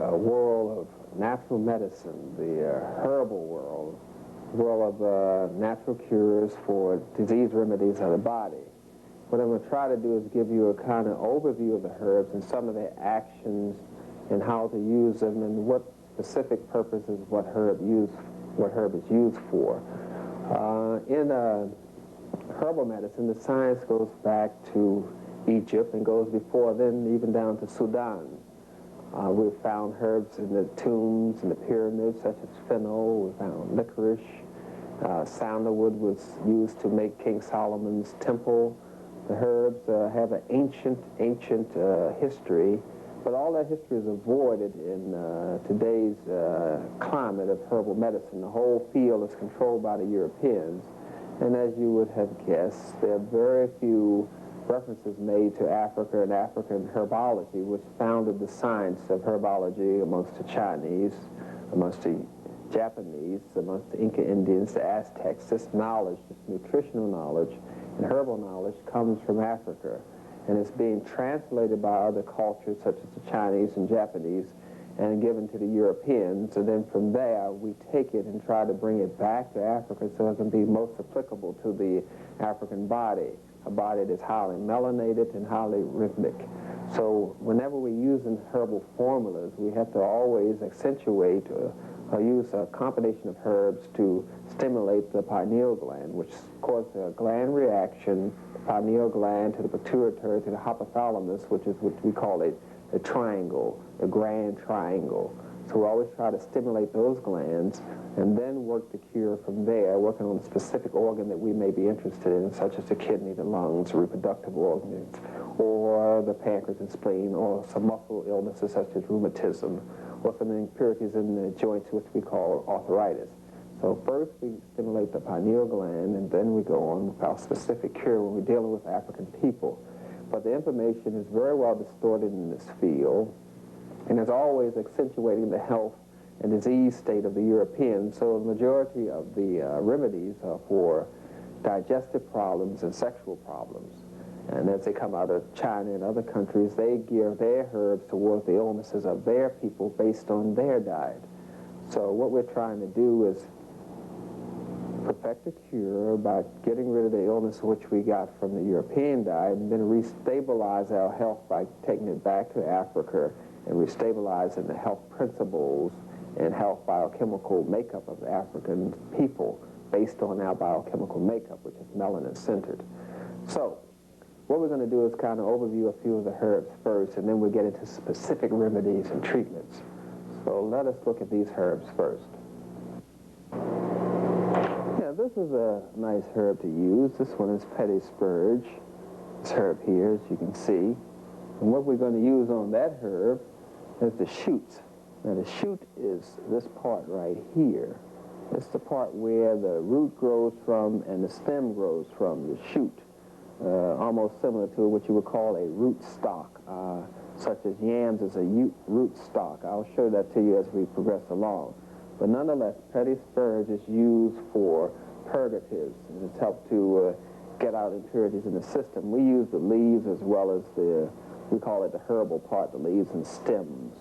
world of natural medicine, the herbal world, world of natural cures for disease remedies of the body. What I'm going to try to do is give you a kind of overview of the herbs and some of their actions and how to use them and what specific purposes what herb is used for. In herbal medicine, the science goes back to Egypt and goes before then even down to Sudan. We've found herbs in the tombs and the pyramids, such as fennel. We found licorice. Sandalwood was used to make King Solomon's temple. The herbs have an ancient history, but all that history is avoided in today's climate of herbal medicine. The whole field is controlled by the Europeans, and as you would have guessed, there are very few references made to Africa and African herbology, which founded the science of herbology amongst the Chinese, amongst the Japanese, amongst the Inca Indians, the Aztecs. This knowledge, this nutritional knowledge and herbal knowledge comes from Africa, and it's being translated by other cultures such as the Chinese and Japanese and given to the Europeans, and then from there we take it and try to bring it back to Africa so it can be most applicable to the African body, a body that's highly melanated and highly rhythmic. So whenever we're using herbal formulas, we have to always accentuate or use a combination of herbs to stimulate the pineal gland, which causes a gland reaction, the pineal gland to the pituitary to the hypothalamus, which is what we call a triangle, a grand triangle. So we always try to stimulate those glands and then work the cure from there, working on a specific organ that we may be interested in, such as the kidney, the lungs, reproductive organs, or the pancreas and spleen, or some muscle illnesses such as rheumatism, or some impurities in the joints, which we call arthritis. So first we stimulate the pineal gland, and then we go on with our specific cure when we're dealing with African people. But the information is very well distorted in this field, and is always accentuating the health and disease state of the Europeans. So the majority of the remedies are for digestive problems and sexual problems. And as they come out of China and other countries, they gear their herbs towards the illnesses of their people based on their diet. So what we're trying to do is perfect a cure by getting rid of the illness which we got from the European diet, and then restabilize our health by taking it back to Africa and restabilizing the health principles and health biochemical makeup of the African people based on our biochemical makeup, which is melanin-centered. So what we're going to do is kind of overview a few of the herbs first, and then we'll get into specific remedies and treatments. So let us look at these herbs first. Yeah, this is a nice herb to use. This one is petty spurge. This herb here, as you can see. And what we're going to use on that herb is the shoots. Now the shoot is this part right here. It's the part where the root grows from and the stem grows from, the shoot. Almost similar to what you would call a root stock, such as yams is a root stock. I'll show that to you as we progress along. But nonetheless, petty spurge is used for purgatives, and it's helped to get out impurities in the system. We use the leaves as well as we call it the herbal part, the leaves and stems.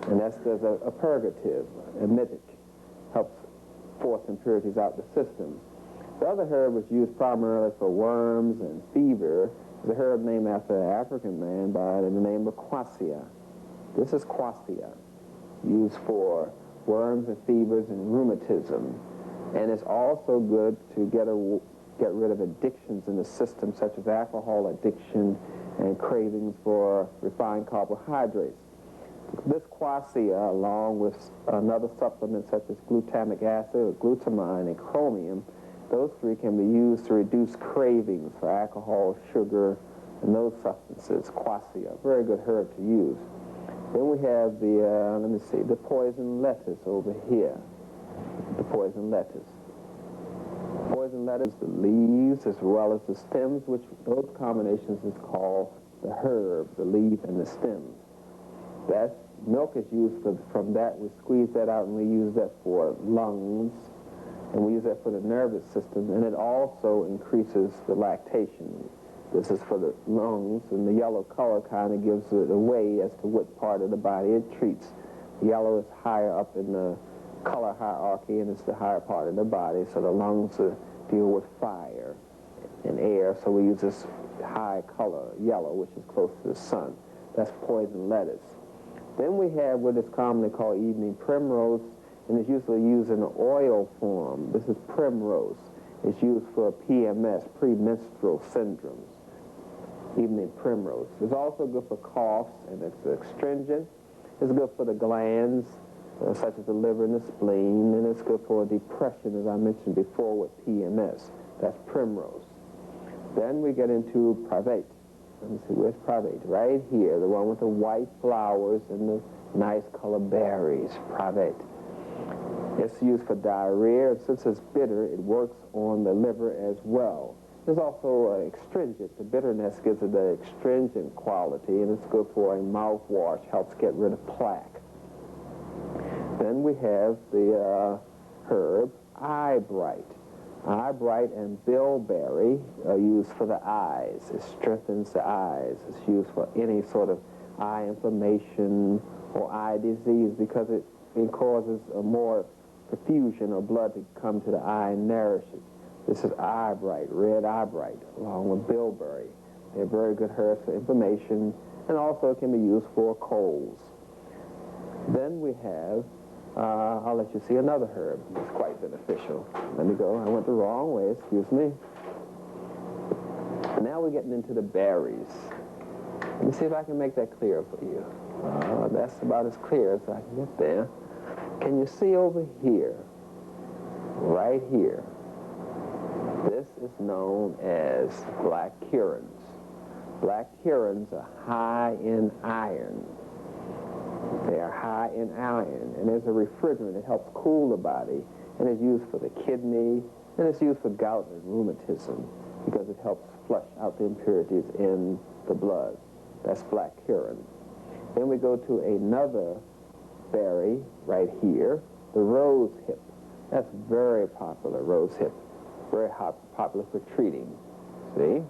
And that's as a purgative, emetic, helps force impurities out the system. The other herb was used primarily for worms and fever. It's a herb named after an African man by the name of quassia. This is quassia, used for worms and fevers and rheumatism. And it's also good to get rid of addictions in the system, such as alcohol addiction and cravings for refined carbohydrates. This quassia, along with another supplement such as glutamic acid or glutamine and chromium, those three can be used to reduce cravings for alcohol, sugar, and those substances. Quassia, very good herb to use. Then we have the poison lettuce over here. The poison lettuce. Poison lettuce, the leaves as well as the stems, which those combinations is called the herb, the leaf and the stems. That milk is used from that. We squeeze that out and we use that for lungs, and we use that for the nervous system, and it also increases the lactation. This is for the lungs, and the yellow color kind of gives it away as to what part of the body it treats. Yellow is higher up in the color hierarchy, and it's the higher part of the body, so the lungs deal with fire and air, so we use this high color, yellow, which is close to the sun. That's poison lettuce. Then we have what is commonly called evening primrose, and it's usually used in an oil form. This is primrose. It's used for PMS, premenstrual syndromes. Evening primrose. It's also good for coughs, and it's astringent. It's good for the glands, such as the liver and the spleen, and it's good for depression, as I mentioned before, with PMS. That's primrose. Then we get into pravate. Let me see, where's pravate? Right here, the one with the white flowers and the nice colored berries, pravate. It's used for diarrhea, and since it's bitter, it works on the liver as well. There's also astringent. The bitterness gives it the astringent quality, and it's good for a mouthwash, helps get rid of plaque. Then we have the herb eyebright. Eyebright and bilberry are used for the eyes. It strengthens the eyes. It's used for any sort of eye inflammation or eye disease because it causes a more perfusion of blood to come to the eye and nourish it. This is eyebright, red eyebright, along with bilberry. They're very good herbs for inflammation, and also can be used for colds. Then we have, I'll let you see another herb that's quite beneficial. Let me go, I went the wrong way, excuse me. Now we're getting into the berries. Let me see if I can make that clear for you. That's about as clear as I can get there. Can you see over here, right here? This is known as black currants. Black currants are high in iron. They are high in iron, and there's a refrigerant. It helps cool the body, and it's used for the kidney, and it's used for gout and rheumatism because it helps flush out the impurities in the blood. That's black currant. Then we go to another berry right here, the rose hip. That's very popular, rose hip. Very popular for treating. See?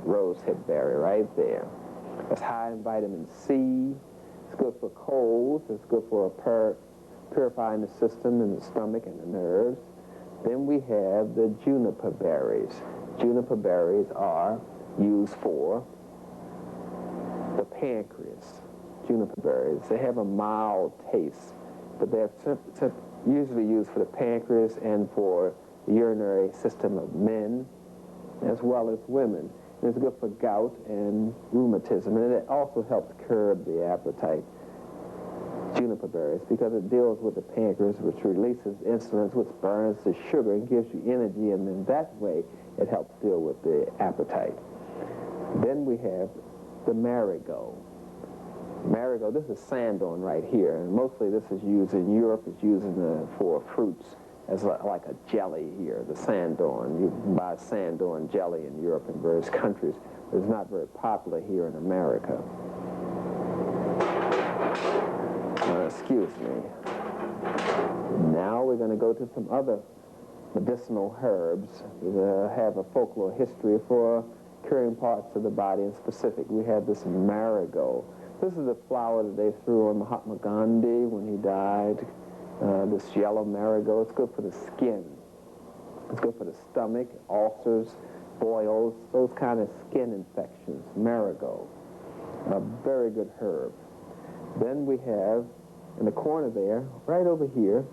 Rose hip berry right there. It's high in vitamin C. It's good for colds. It's good for purifying the system and the stomach and the nerves. Then we have the juniper berries. Juniper berries are used for the pancreas. Juniper berries. They have a mild taste, but they're usually used for the pancreas and for the urinary system of men as well as women. And it's good for gout and rheumatism, and it also helps curb the appetite, juniper berries, because it deals with the pancreas, which releases insulin, which burns the sugar and gives you energy, and in that way it helps deal with the appetite. Then we have the marigold. Marigold, this is sanddorn right here, and mostly this is used in Europe. It's used for fruits as like a jelly here, the sanddorn. You can buy sanddorn jelly in Europe and various countries, but it's not very popular here in America. Excuse me. Now we're going to go to some other medicinal herbs that have a folklore history for curing parts of the body. In specific, we have this marigold. This is the flower that they threw on Mahatma Gandhi when he died. This yellow marigold. It's good for the skin. It's good for the stomach, ulcers, boils, those kind of skin infections. Marigold. A very good herb. Then we have, in the corner there, right over here,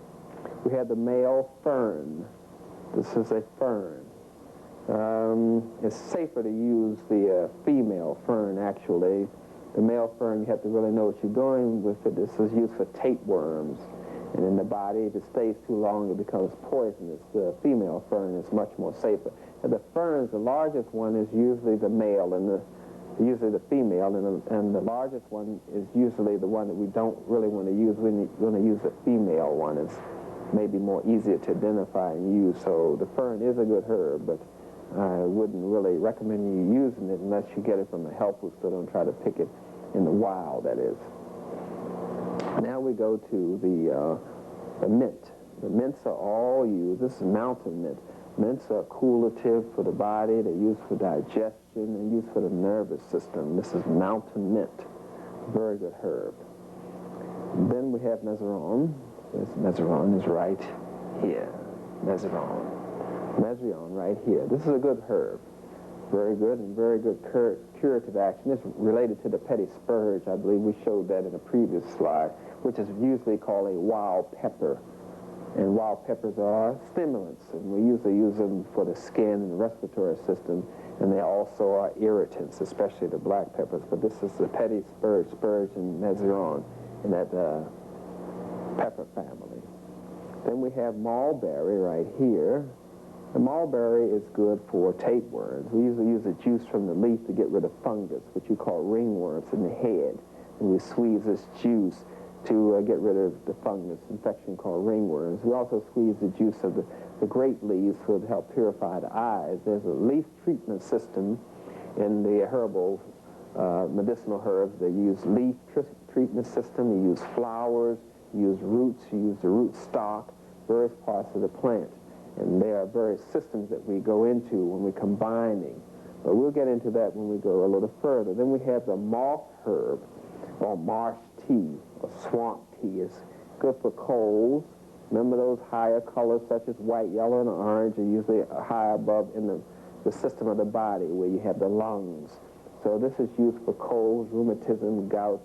we have the male fern. This is a fern. It's safer to use the female fern, actually. The male fern, you have to really know what you're doing with it. This is used for tapeworms. And in the body, if it stays too long, it becomes poisonous. The female fern is much more safer. And the ferns, the largest one is usually the male, and usually the female, and the largest one is usually the one that we don't really want to use. We want to use the female one. It's maybe more easier to identify and use. So the fern is a good herb, but I wouldn't really recommend you using it unless you get it from a health food store. Don't try to pick it in the wild, that is. Now we go to the mint. The mints are all used. This is mountain mint. Mints are coolative for the body. They're used for digestion and used for the nervous system. This is mountain mint. Very good herb. Then we have Mezeron. This Mezeron is right here. Mezeron. Mezeron right here. This is a good herb. Very good and very good curative action. It's related to the petty spurge. I believe we showed that in a previous slide, which is usually called a wild pepper. And wild peppers are stimulants, and we usually use them for the skin and the respiratory system, and they also are irritants, especially the black peppers. But this is the petty spurge and Mezeron in that pepper family. Then we have mulberry right here. The mulberry is good for tapeworms. We usually use the juice from the leaf to get rid of fungus, which you call ringworms in the head. And we squeeze this juice to get rid of the fungus infection called ringworms. We also squeeze the juice of the grape leaves to help purify the eyes. There's a leaf treatment system in the herbal medicinal herbs. They use leaf treatment system. You use flowers, you use roots, you use the root stock, various parts of the plant. And there are various systems that we go into when we're combining. But we'll get into that when we go a little further. Then we have the moss herb, or marsh tea, or swamp tea. It's good for colds. Remember those higher colors such as white, yellow, and orange are usually high above in the system of the body where you have the lungs. So this is used for colds, rheumatism, gout,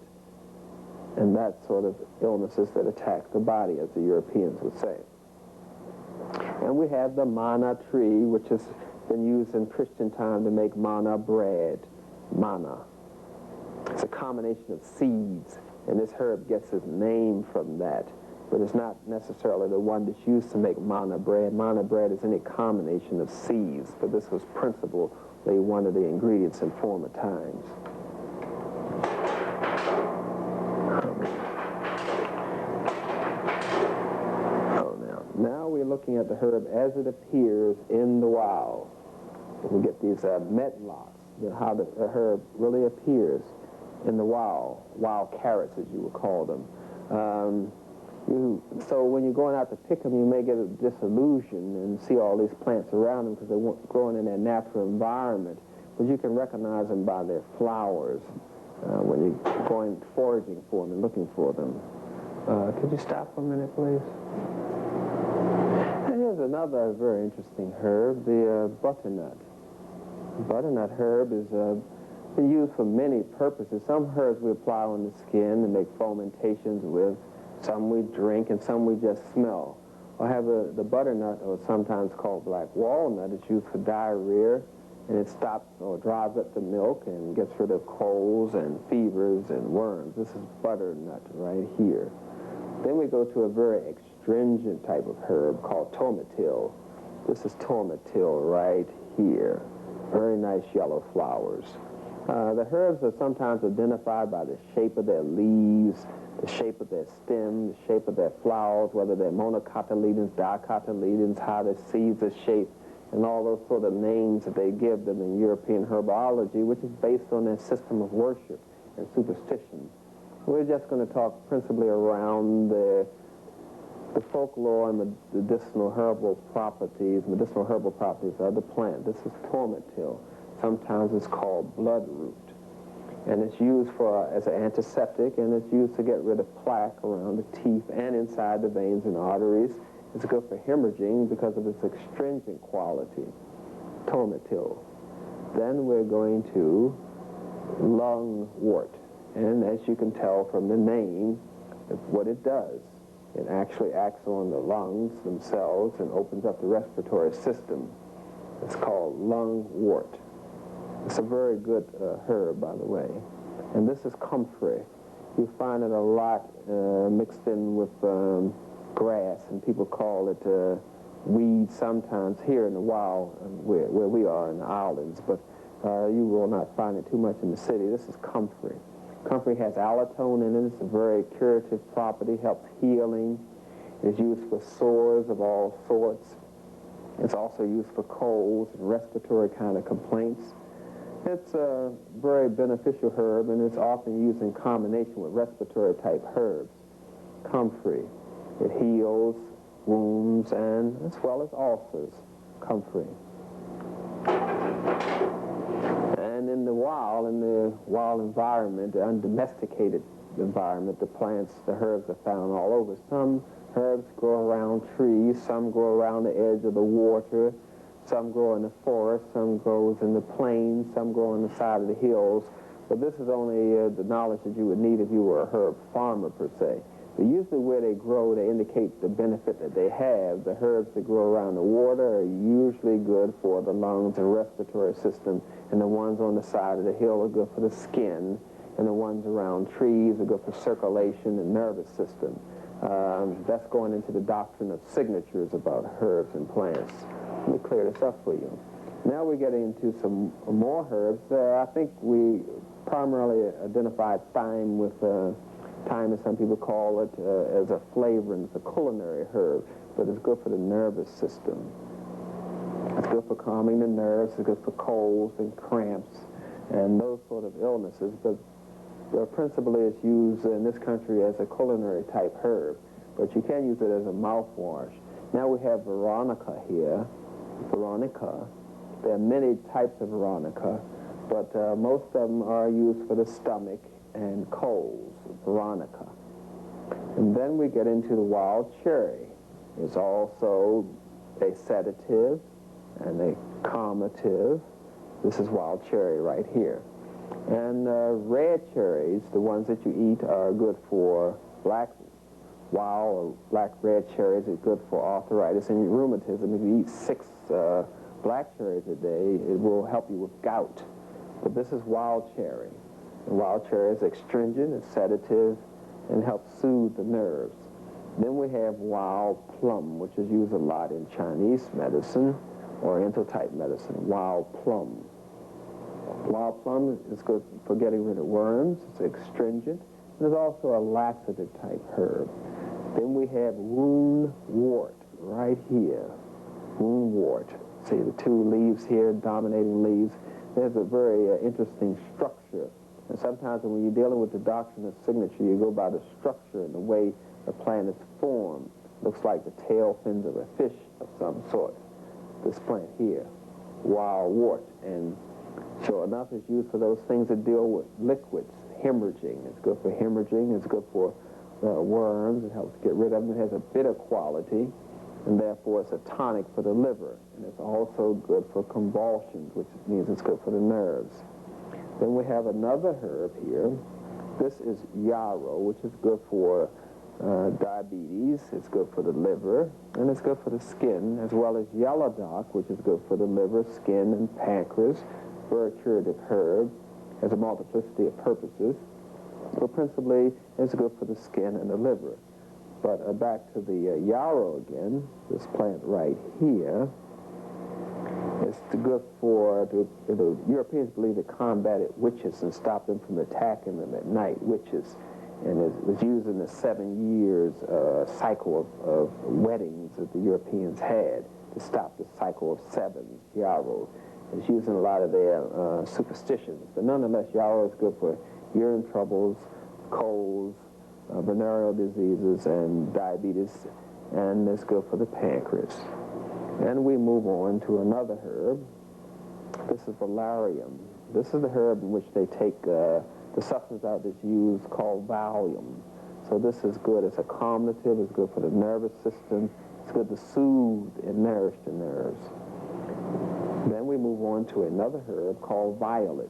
and that sort of illnesses that attack the body, as the Europeans would say. And we have the manna tree, which has been used in Christian time to make manna bread. Manna. It's a combination of seeds, and this herb gets its name from that. But it's not necessarily the one that's used to make manna bread. Manna bread is any combination of seeds, but this was principally one of the ingredients in former times. Now we're looking at the herb as it appears in the wild. We get these metlocks, how the herb really appears in the wild carrots, as you would call them. So when you're going out to pick them, you may get a disillusion and see all these plants around them because they weren't growing in their natural environment. But you can recognize them by their flowers when you're going foraging for them and looking for them. Could you stop for a minute, please? Here's another very interesting herb, the butternut. The butternut herb is been used for many purposes. Some herbs we apply on the skin to make fomentations with. Some we drink, and some we just smell. I have the butternut, or sometimes called black walnut. It's used for diarrhea, and it stops or dries up the milk and gets rid of colds and fevers and worms. This is butternut right here. Then we go to a very astringent type of herb called tomatil. This is tomatil right here. Very nice yellow flowers. The herbs are sometimes identified by the shape of their leaves, the shape of their stem, the shape of their flowers, whether they're monocotyledons, dicotyledons, how the seeds are shaped, and all those sort of names that they give them in European herbology, which is based on their system of worship and superstition. We're just going to talk principally around the folklore and the medicinal herbal properties of the plant. This is tomatil. Sometimes it's called bloodroot. And it's used as an antiseptic, and it's used to get rid of plaque around the teeth and inside the veins and arteries. It's good for hemorrhaging because of its astringent quality. Tomatil. Then we're going to lungwort. And as you can tell from the name, what it does. It actually acts on the lungs themselves and opens up the respiratory system. It's called lungwort. It's a very good herb, by the way. And this is comfrey. You find it a lot mixed in with grass, and people call it weed sometimes here in the wild where we are in the islands, but you will not find it too much in the city. This is comfrey. Comfrey has allantoin in it. It's a very curative property, helps healing. It's used for sores of all sorts. It's also used for colds and respiratory kind of complaints. It's a very beneficial herb, and it's often used in combination with respiratory type herbs. Comfrey. It heals wounds and as well as ulcers. Comfrey. And in the wild environment, the undomesticated environment, the plants, the herbs are found all over. Some herbs grow around trees, some grow around the edge of the water, some grow in the forest, some grows in the plains, some grow on the side of the hills. But this is only the knowledge that you would need if you were a herb farmer, per se. But usually where they grow, they indicate the benefit that they have. The herbs that grow around the water are usually good for the lungs and respiratory system, and the ones on the side of the hill are good for the skin, and the ones around trees are good for circulation and nervous system. That's going into the doctrine of signatures about herbs and plants. Let me clear this up for you. Now we're getting into some more herbs. I think we primarily identified thyme with thyme, as some people call it, as a flavorant. It's a culinary herb, but it's good for the nervous system. It's good for calming the nerves. It's good for colds and cramps and those sort of illnesses. But principally it's used in this country as a culinary type herb, but you can use it as a mouthwash. Now we have Veronica here. Veronica. There are many types of Veronica, but most of them are used for the stomach and colds, Veronica. And then we get into the wild cherry. It's also a sedative and a calmative. This is wild cherry right here. And red cherries, the ones that you eat, are good for black red cherries are good for arthritis and rheumatism. If you eat 6 black cherries a day, it will help you with gout. But this is wild cherry. And wild cherry is astringent, it's sedative, and helps soothe the nerves. Then we have wild plum, which is used a lot in Chinese medicine, Oriental type medicine, wild plum. Wild plum is good for getting rid of worms. It's astringent. And it's also a laxative type herb. Then we have woundwort right here. Woundwort. See the 2 leaves here, dominating leaves. There's a very interesting structure. And sometimes when you're dealing with the doctrine of signature, you go by the structure and the way the plant is formed. Looks like the tail fins of a fish of some sort. This plant here, wildwort. And sure enough, it's used for those things that deal with liquids, hemorrhaging. It's good for hemorrhaging. It's good for worms. It helps get rid of them. It has a bitter quality, and therefore it's a tonic for the liver. And it's also good for convulsions, which means it's good for the nerves. Then we have another herb here. This is yarrow, which is good for diabetes. It's good for the liver, and it's good for the skin, as well as yellow dock, which is good for the liver, skin, and pancreas. Very curative herb, has a multiplicity of purposes, but principally it's good for the skin and the liver. But back to the yarrow again, this plant right here. It's good for, the Europeans believe it combated witches and stopped them from attacking them at night, witches. And it was used in the 7 years cycle of weddings that the Europeans had to stop the cycle of 7, yarrow. It's used in a lot of their superstitions. But nonetheless, yarrow is good for urine troubles, colds, venereal diseases, and diabetes, and it's good for the pancreas. Then we move on to another herb. This is valerian. This is the herb in which they take the substance out that's used called Valium. So this is good. It's a calmative. It's good for the nervous system. It's good to soothe and nourish the nerves. Then we move on to another herb called violet.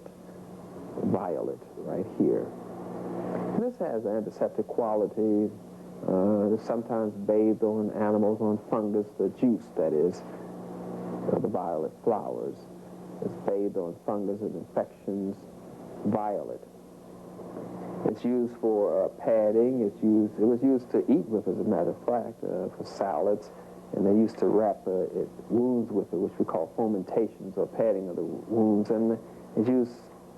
Violet, right here. This has antiseptic qualities. It's sometimes bathed on animals, on fungus, the juice, that is, the violet flowers. It's bathed on fungus and infections. Violet. It's used for padding. It was used to eat with, as a matter of fact, for salads. And they used to wrap wounds with it, which we call fomentations, or padding of the wounds. And it's used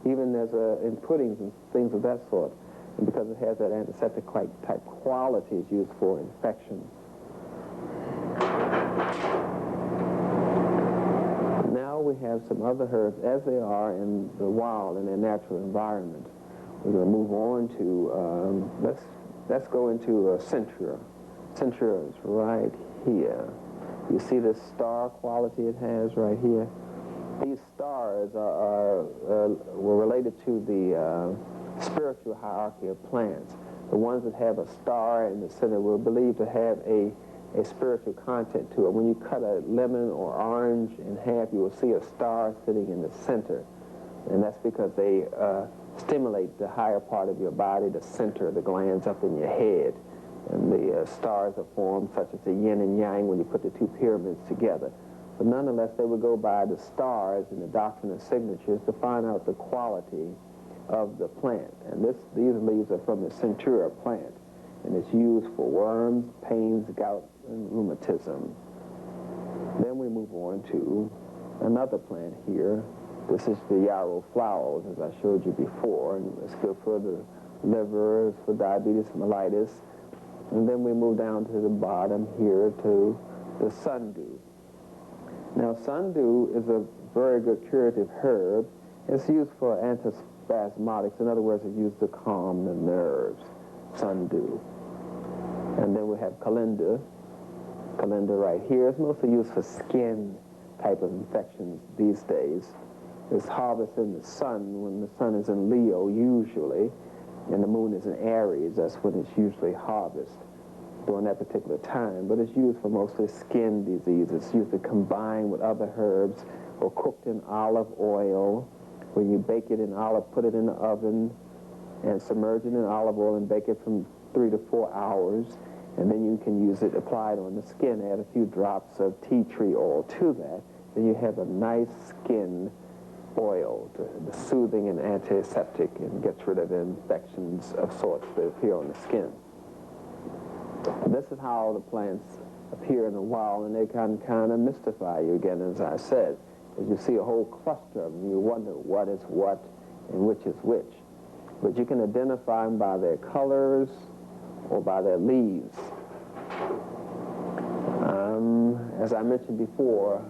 even as in puddings and things of that sort. And because it has that antiseptic type quality, it's used for infections. Now we have some other herbs, as they are in the wild, in their natural environment. We're going to move on to, let's go into centura. Centura is right here. You see this star quality it has right here? These stars were related to the spiritual hierarchy of plants. The ones that have a star in the center were believed to have a spiritual content to it. When you cut a lemon or orange in half, you will see a star sitting in the center. And that's because they stimulate the higher part of your body, the center of the glands up in your head. And the stars are formed such as the yin and yang when you put the two pyramids together. But nonetheless, they would go by the stars in the doctrine of signatures to find out the quality of the plant. And these leaves are from the centura plant. And it's used for worms, pains, gout, and rheumatism. Then we move on to another plant here. This is the yarrow flowers, as I showed you before. And it's good for the liver, it's for diabetes mellitus. And then we move down to the bottom here to the sundew. Now, sundew is a very good curative herb. It's used for antispasmodics. In other words, it's used to calm the nerves, sundew. And then we have calendula. Calendula right here is mostly used for skin type of infections these days. It's harvested in the sun when the sun is in Leo usually, and the moon is in Aries. That's when it's usually harvested during that particular time. But it's used for mostly skin diseases. It's usually combined with other herbs or cooked in olive oil. When you bake it in olive, put it in the oven and submerge it in olive oil and bake it from 3 to 4 hours. And then you can use it, apply it on the skin, add a few drops of tea tree oil to that. Then you have a nice skin oil, the soothing and antiseptic, and gets rid of infections of sorts that appear on the skin. This is how the plants appear in the wild, and they can kind of mystify you again, as I said. As you see a whole cluster of them, you wonder what is what and which is which. But you can identify them by their colors or by their leaves. As I mentioned before,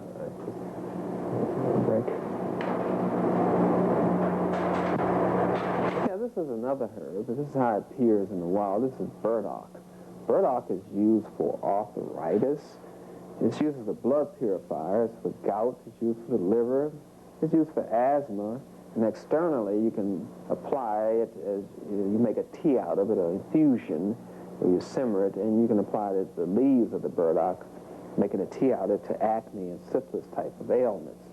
this is another herb. This is how it appears in the wild. This is burdock. Burdock is used for arthritis. It's used as a blood purifier. It's for gout. It's used for the liver. It's used for asthma. And externally, you can apply it as you make a tea out of it, or infusion, or you simmer it, and you can apply it, the leaves of the burdock, making a tea out of it, to acne and syphilis type of ailments.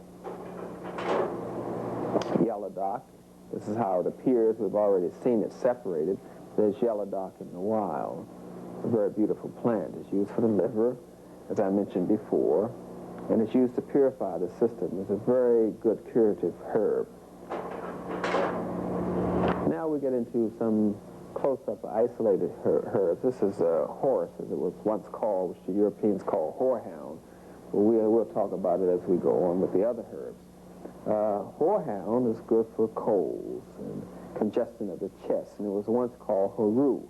Yellow dock. This is how it appears. We've already seen it separated. There's yellow dock in the wild. A very beautiful plant. It's used for the liver, as I mentioned before, and it's used to purify the system. It's a very good curative herb. Now we get into some close-up isolated herbs. This is horse, as it was once called, which the Europeans call horehound. We'll talk about it as we go on with the other herbs. Horehound is good for colds and congestion of the chest, and it was once called horu,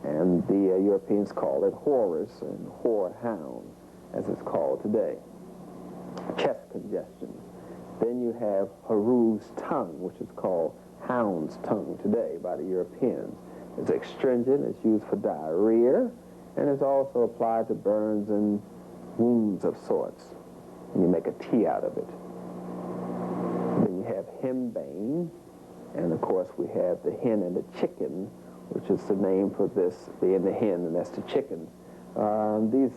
and the Europeans call it horus and horehound, as it's called today. Chest congestion. Then you have horu's tongue, which is called hound's tongue today by the Europeans. It's astringent, it's used for diarrhea, and it's also applied to burns and wounds of sorts. And you make a tea out of it. Then you have henbane, and of course we have the hen and the chicken, which is the name for this, being the hen, and that's the chicken. These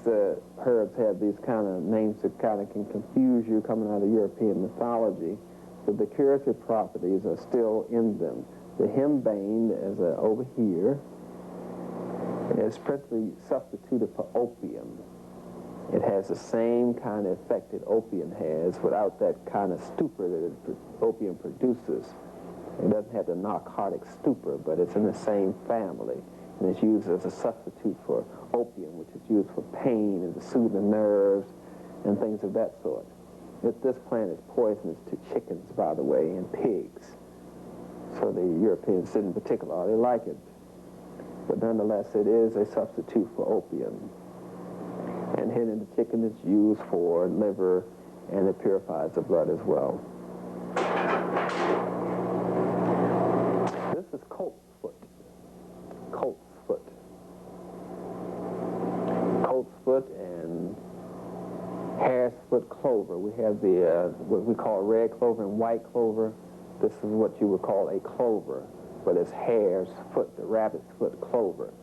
herbs have these kind of names that kind of can confuse you coming out of European mythology, but the curative properties are still in them. The henbane is over here. It's principally substituted for opium. It has the same kind of effect that opium has without that kind of stupor that opium produces. It doesn't have the narcotic stupor, but it's in the same family. And it's used as a substitute for opium, which is used for pain and to soothe the nerves and things of that sort. This plant is poisonous to chickens, by the way, and pigs. So the Europeans didn't particularly like it. But nonetheless, it is a substitute for opium. And hen in the chicken is used for liver, and it purifies the blood as well. This is colt's foot. Colt's foot. Colt's foot and hare's foot clover. We have the what we call red clover and white clover. This is what you would call a clover. but it's hare's foot, the rabbit's foot clover.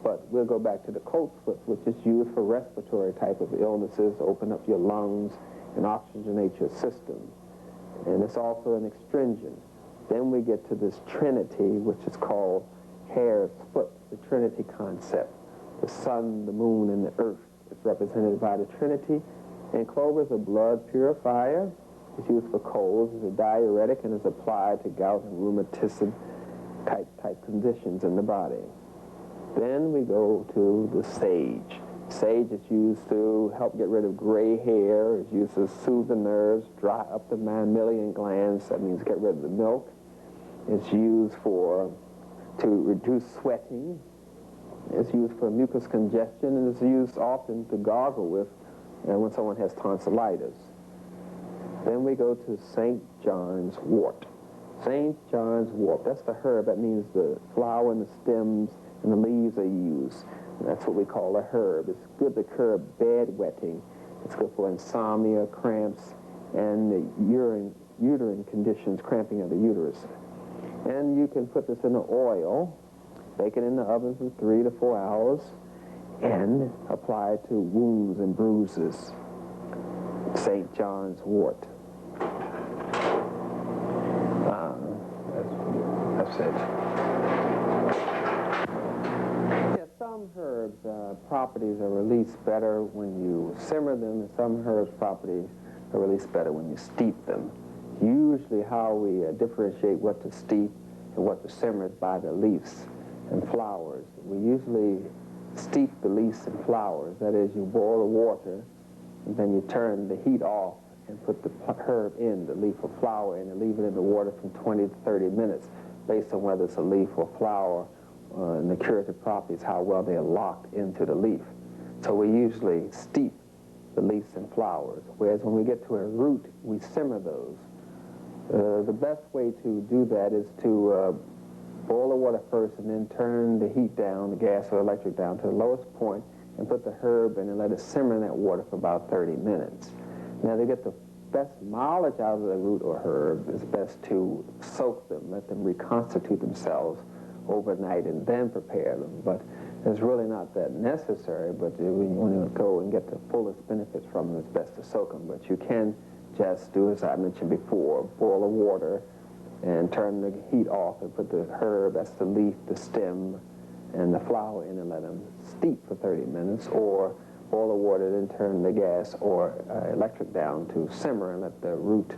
But we'll go back to the colt's foot, which is used for respiratory type of illnesses, open up your lungs and oxygenate your system. And it's also an astringent. Then we get to this trinity, which is called hare's foot, the trinity concept. The sun, the moon, and the earth is represented by the trinity. And clover is a blood purifier. It's used for colds. It's a diuretic and is applied to gout and rheumatism type conditions in the body. Then we go to the sage. Sage is used to help get rid of gray hair. It's used to soothe the nerves, dry up the mammalian glands. That means get rid of the milk. It's used to reduce sweating. It's used for mucus congestion, and it's used often to gargle with when someone has tonsillitis. Then we go to St. John's wort. St. John's wort, that's the herb. That means the flower and the stems and the leaves are used. And that's what we call a herb. It's good to curb bedwetting. It's good for insomnia, cramps, and the uterine conditions, cramping of the uterus. And you can put this in the oil, bake it in the oven for 3 to 4 hours, and apply it to wounds and bruises. St. John's wort. That's it. Yeah, some herbs' properties are released better when you simmer them, and some herbs' properties are released better when you steep them. Usually how we differentiate what to steep and what to simmer is by the leaves and flowers. We usually steep the leaves and flowers. That is, you boil the water, and then you turn the heat off and put the herb in, the leaf or flower in, and leave it in the water from 20 to 30 minutes, based on whether it's a leaf or flower, and the curative properties, how well they are locked into the leaf. So we usually steep the leaves and flowers, whereas when we get to a root, we simmer those. The best way to do that is to boil the water first and then turn the heat down, the gas or electric down to the lowest point, and put the herb in and let it simmer in that water for about 30 minutes. Now, to get the best mileage out of the root or herb, it's best to soak them, let them reconstitute themselves overnight, and then prepare them. But it's really not that necessary, but when you go and get the fullest benefits from them, it's best to soak them. But you can just do, as I mentioned before, boil the water and turn the heat off and put the herb, that's the leaf, the stem, and the flower in and let them steep for 30 minutes, or boil the water, then turn the gas or electric down to simmer and let the root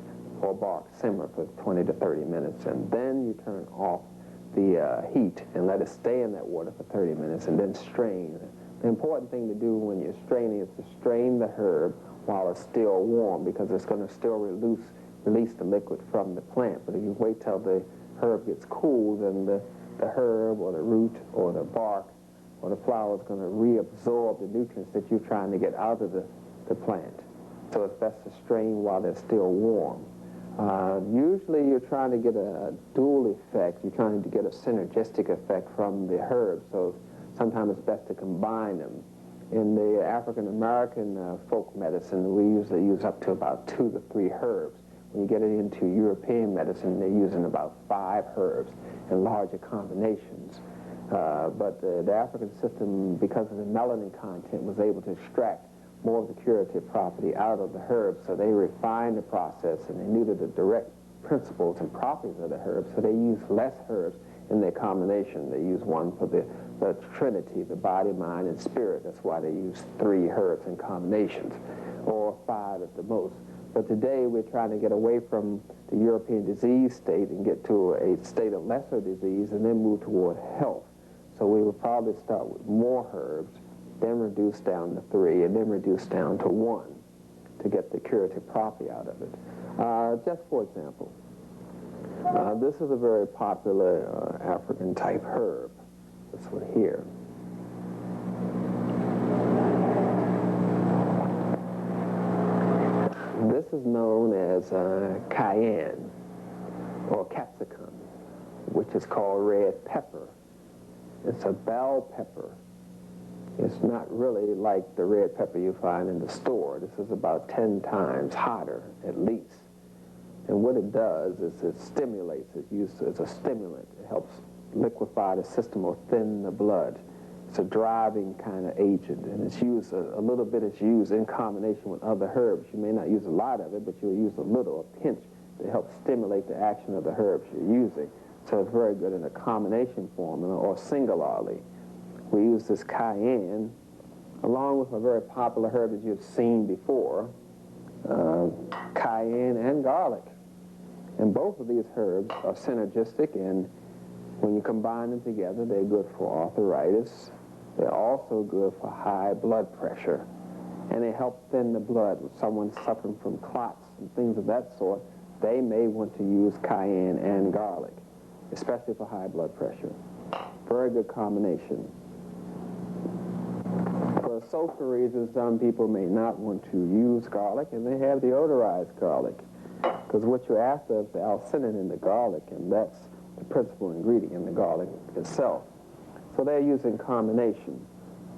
or bark simmer for 20 to 30 minutes. And then you turn off the heat and let it stay in that water for 30 minutes and then strain. The important thing to do when you're straining is to strain the herb while it's still warm, because it's going to still release the liquid from the plant. But if you wait till the herb gets cool, then the herb or the root or the bark or the flower is going to reabsorb the nutrients that you're trying to get out of the plant. So it's best to strain while they're still warm. Usually you're trying to get a dual effect. You're trying to get a synergistic effect from the herbs. So sometimes it's best to combine them. In the African-American folk medicine, we usually use up to about 2 to 3 herbs. When you get it into European medicine, they're using about 5 herbs in larger combinations. But the African system, because of the melanin content, was able to extract more of the curative property out of the herbs. So they refined the process, and they knew the direct principles and properties of the herbs. So they used less herbs in their combination. They used one for the trinity, the body, mind, and spirit. That's why they use 3 herbs in combinations, or 5 at the most. But today we're trying to get away from the European disease state and get to a state of lesser disease and then move toward health. So we would probably start with more herbs, then reduce down to 3, and then reduce down to 1 to get the curative property out of it. Just for example, this is a very popular African type herb, this one here. This is known as cayenne or capsicum, which is called red pepper. It's a bell pepper. It's not really like the red pepper you find in the store. This is about 10 times hotter, at least. And what it does is it stimulates. It's used as a stimulant. It helps liquefy the system or thin the blood. It's a driving kind of agent, and it's used, a little bit is used in combination with other herbs. You may not use a lot of it, but you'll use a little, a pinch, to help stimulate the action of the herbs you're using. So it's very good in a combination formula or singularly. We use this cayenne along with a very popular herb that you've seen before, cayenne and garlic. And both of these herbs are synergistic, and when you combine them together, they're good for arthritis. They're also good for high blood pressure. And they help thin the blood. With someone suffering from clots and things of that sort, they may want to use cayenne and garlic, especially for high blood pressure. Very good combination. For social reasons, some people may not want to use garlic, and they have deodorized garlic, because what you're after is the allicin in the garlic, and that's the principal ingredient in the garlic itself. So they're using combination.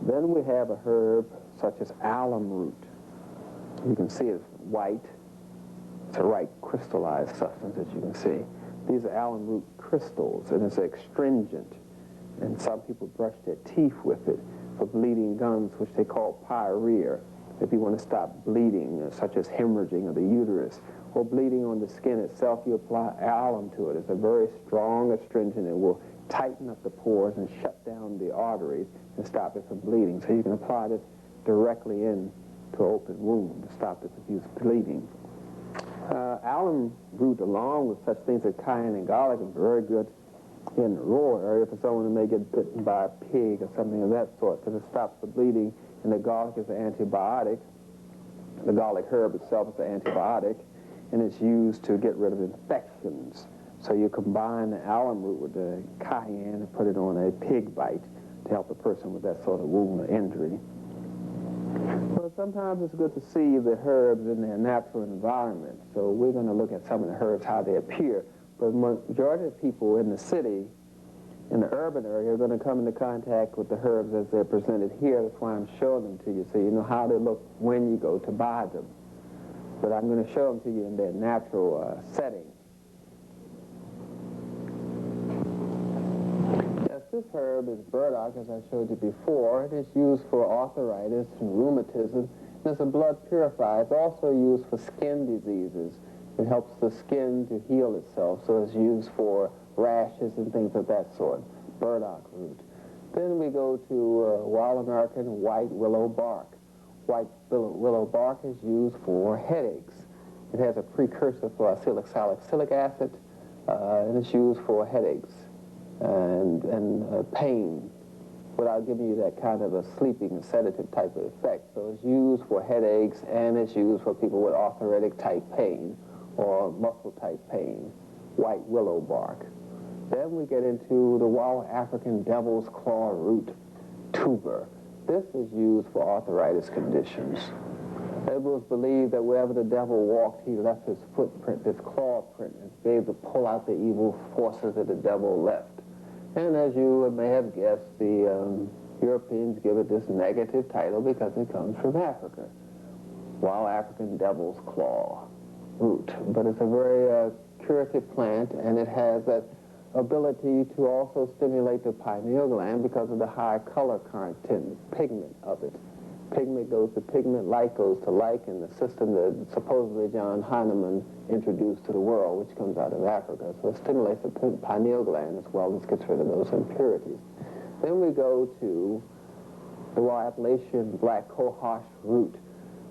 Then we have a herb such as alum root. You can see it's white. It's a white crystallized substance, as you can see. These are alum root crystals, and it's astringent. And some people brush their teeth with it for bleeding gums, which they call pyorrhea. If you want to stop bleeding, such as hemorrhaging of the uterus, or bleeding on the skin itself, you apply alum to it. It's a very strong astringent. It will tighten up the pores and shut down the arteries and stop it from bleeding. So you can apply this directly into an open wound to stop the profuse bleeding. Alum root, along with such things as cayenne and garlic, is very good in the rural area for someone who may get bitten by a pig or something of that sort, because it stops the bleeding, and the garlic is an antibiotic. The garlic herb itself is an antibiotic, and it's used to get rid of infections. So you combine the alum root with the cayenne and put it on a pig bite to help a person with that sort of wound or injury. Well, sometimes it's good to see the herbs in their natural environment. So we're going to look at some of the herbs, how they appear. But the majority of people in the city, in the urban area, are going to come into contact with the herbs as they're presented here. That's why I'm showing them to you, so you know how they look when you go to buy them. But I'm going to show them to you in their natural setting. Yes, this herb is burdock, as I showed you before. It is used for arthritis and rheumatism. And it's a blood purifier. It's also used for skin diseases. It helps the skin to heal itself, so it's used for rashes and things of that sort. Burdock root. Then we go to wild American white willow bark. White willow bark is used for headaches. It has a precursor for acetylsalicylic acid, and it's used for headaches and pain without giving you that kind of a sleeping and sedative type of effect. So it's used for headaches, and it's used for people with arthritic type pain or muscle type pain. White willow bark. Then we get into the wild African devil's claw root tuber. This is used for arthritis conditions. It was believed that wherever the devil walked, he left his footprint, his claw print, and be able to pull out the evil forces that the devil left. And as you may have guessed, the Europeans give it this negative title because it comes from Africa. Wild African devil's claw root. But it's a very curative plant, and it has that ability to also stimulate the pineal gland because of the high color content, pigment of it. Pigment goes to pigment, like goes to like, in the system that supposedly John Heinemann introduced to the world, which comes out of Africa. So it stimulates the pineal gland as well as gets rid of those impurities. Then we go to the wild Appalachian black cohosh root,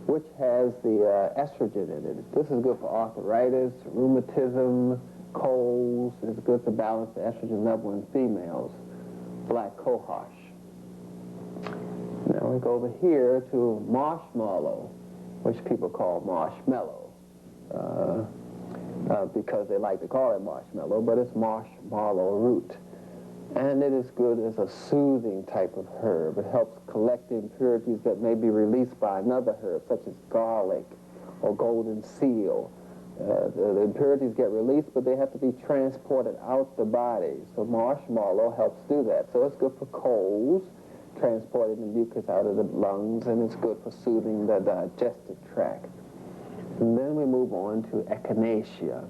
which has the estrogen in it. This is good for arthritis, rheumatism, colds. It's good to balance the estrogen level in females. Black cohosh. Now we go over here to marshmallow, which people call marshmallow, because they like to call it marshmallow, but it's marshmallow root. And it is good as a soothing type of herb. It helps collect impurities that may be released by another herb, such as garlic or golden seal. The impurities get released, but they have to be transported out the body. So marshmallow helps do that. So it's good for colds, transporting the mucus out of the lungs, and it's good for soothing the digestive tract. And then we move on to echinacea.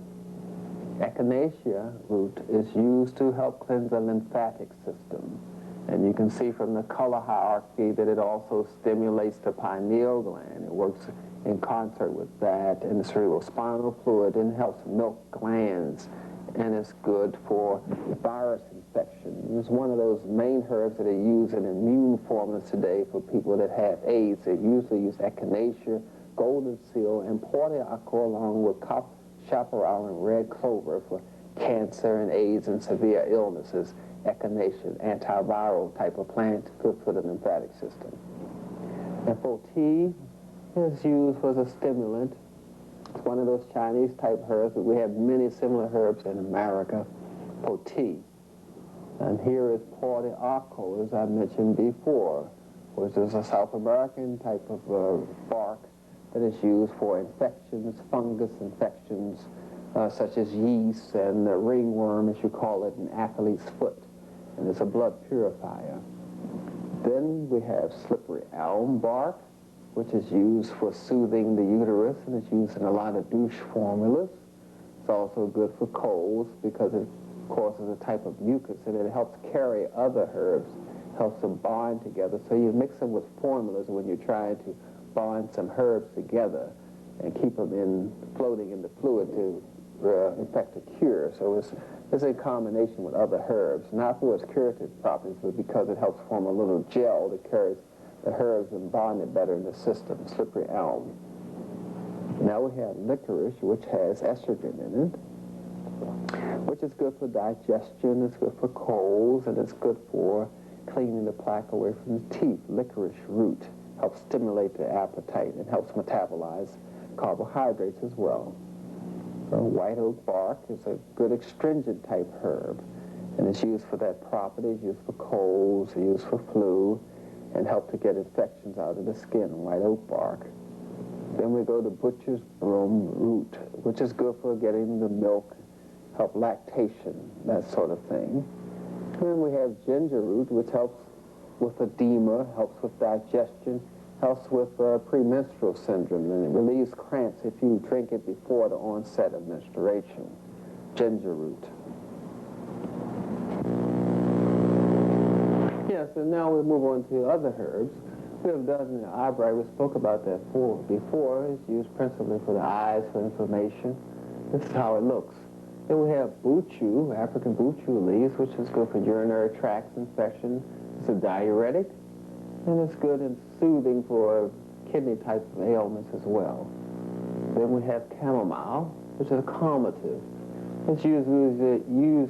Echinacea root is used to help cleanse the lymphatic system. And you can see from the color hierarchy that it also stimulates the pineal gland. It works in concert with that and the cerebrospinal fluid and helps milk glands. And it's good for virus infection. It's one of those main herbs that are used in immune formulas today for people that have AIDS. They usually use echinacea, golden seal, and portiaco along with chaparral and red clover for cancer and AIDS and severe illnesses. Echinacea, antiviral type of plant, good for the lymphatic system. And tea is used as a stimulant. It's one of those Chinese type herbs, but we have many similar herbs in America for tea. And here is portiaco, as I mentioned before, which is a South American type of bark that is used for infections, fungus infections, such as yeast and ringworm, as you call it, and athlete's foot. And it's a blood purifier. Then we have slippery elm bark, which is used for soothing the uterus, and it's used in a lot of douche formulas. It's also good for colds because it causes a type of mucus, and it helps carry other herbs, helps them bond together. So you mix them with formulas when you're trying to bond some herbs together and keep them floating in the fluid to effect a cure. So it's a combination with other herbs, not for its curative properties, but because it helps form a little gel that carries the herbs and bond it better in the system, slippery elm. Now we have licorice, which has estrogen in it, which is good for digestion, it's good for colds, and it's good for cleaning the plaque away from the teeth. Licorice root helps stimulate the appetite and helps metabolize carbohydrates as well. White oak bark is a good astringent type herb, and it's used for that property. It's used for colds, it's used for flu, and help to get infections out of the skin, white oak bark. Then we go to butcher's broom root, which is good for getting the milk, help lactation, that sort of thing. And then we have ginger root, which helps with edema, helps with digestion, helps with premenstrual syndrome, and it relieves cramps if you drink it before the onset of menstruation. Ginger root. Yes, and now we move on to other herbs. We have dozen in eyebright. We spoke about that before. It's used principally for the eyes, for inflammation. This is how it looks. Then we have buchu, African buchu leaves, which is good for urinary tract infection. It's a diuretic, and it's good and soothing for kidney type of ailments as well. Then we have chamomile, which is a calmative. It's used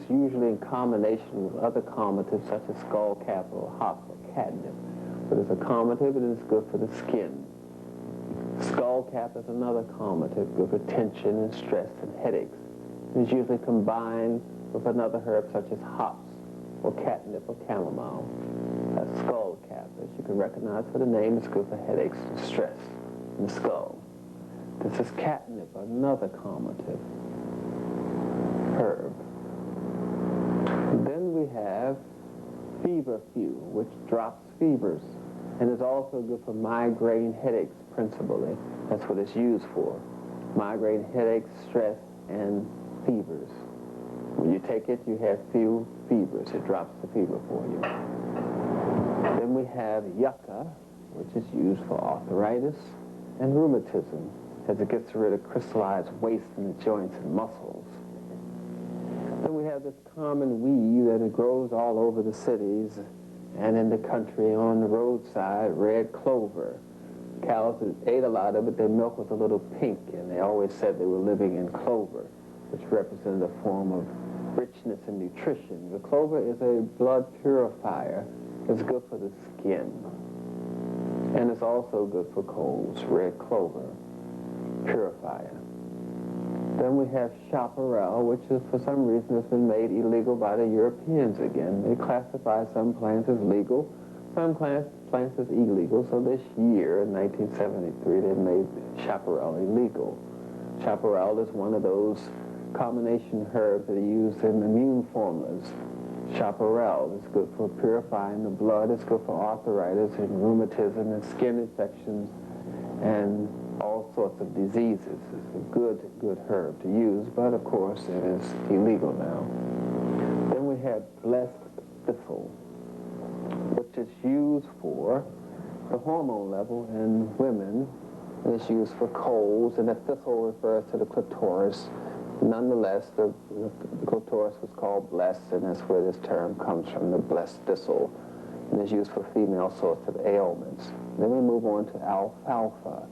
usually in combination with other calmatives such as skullcap or hock or catnip. But it's a calmative and it's good for the skin. Skullcap is another calmative, good for tension and stress and headaches. It's usually combined with another herb such as hops or catnip or chamomile. That's skullcap, as you can recognize for the name. It's good for headaches and stress in the skull. This is catnip, another calmative herb. Then we have feverfew, which drops fevers, and is also good for migraine headaches principally. That's what it's used for. Migraine headaches, stress, and fevers. When you take it, you have few fevers. It drops the fever for you. Then we have yucca, which is used for arthritis and rheumatism, as it gets rid of crystallized waste in the joints and muscles. Then we have this common weed that it grows all over the cities and in the country on the roadside, red clover. Cows that ate a lot of it, their milk was a little pink, and they always said they were living in clover, which represented a form of richness and nutrition. The clover is a blood purifier. It's good for the skin. And it's also good for colds, red clover, purifier. Then we have chaparral, which is, for some reason, has been made illegal by the Europeans again. They classify some plants as legal, some plants as illegal. So this year, in 1973, they made chaparral illegal. Chaparral is one of those combination herbs that are used in immune formulas. Chaparral is good for purifying the blood. It's good for arthritis and rheumatism and skin infections, and also sorts of diseases. It's a good herb to use, but of course it is illegal now. Then we have blessed thistle, which is used for the hormone level in women. It's used for colds, and the thistle refers to the clitoris. Nonetheless, the clitoris was called blessed, and that's where this term comes from, the blessed thistle. And it's used for female sorts of ailments. Then we move on to alfalfa,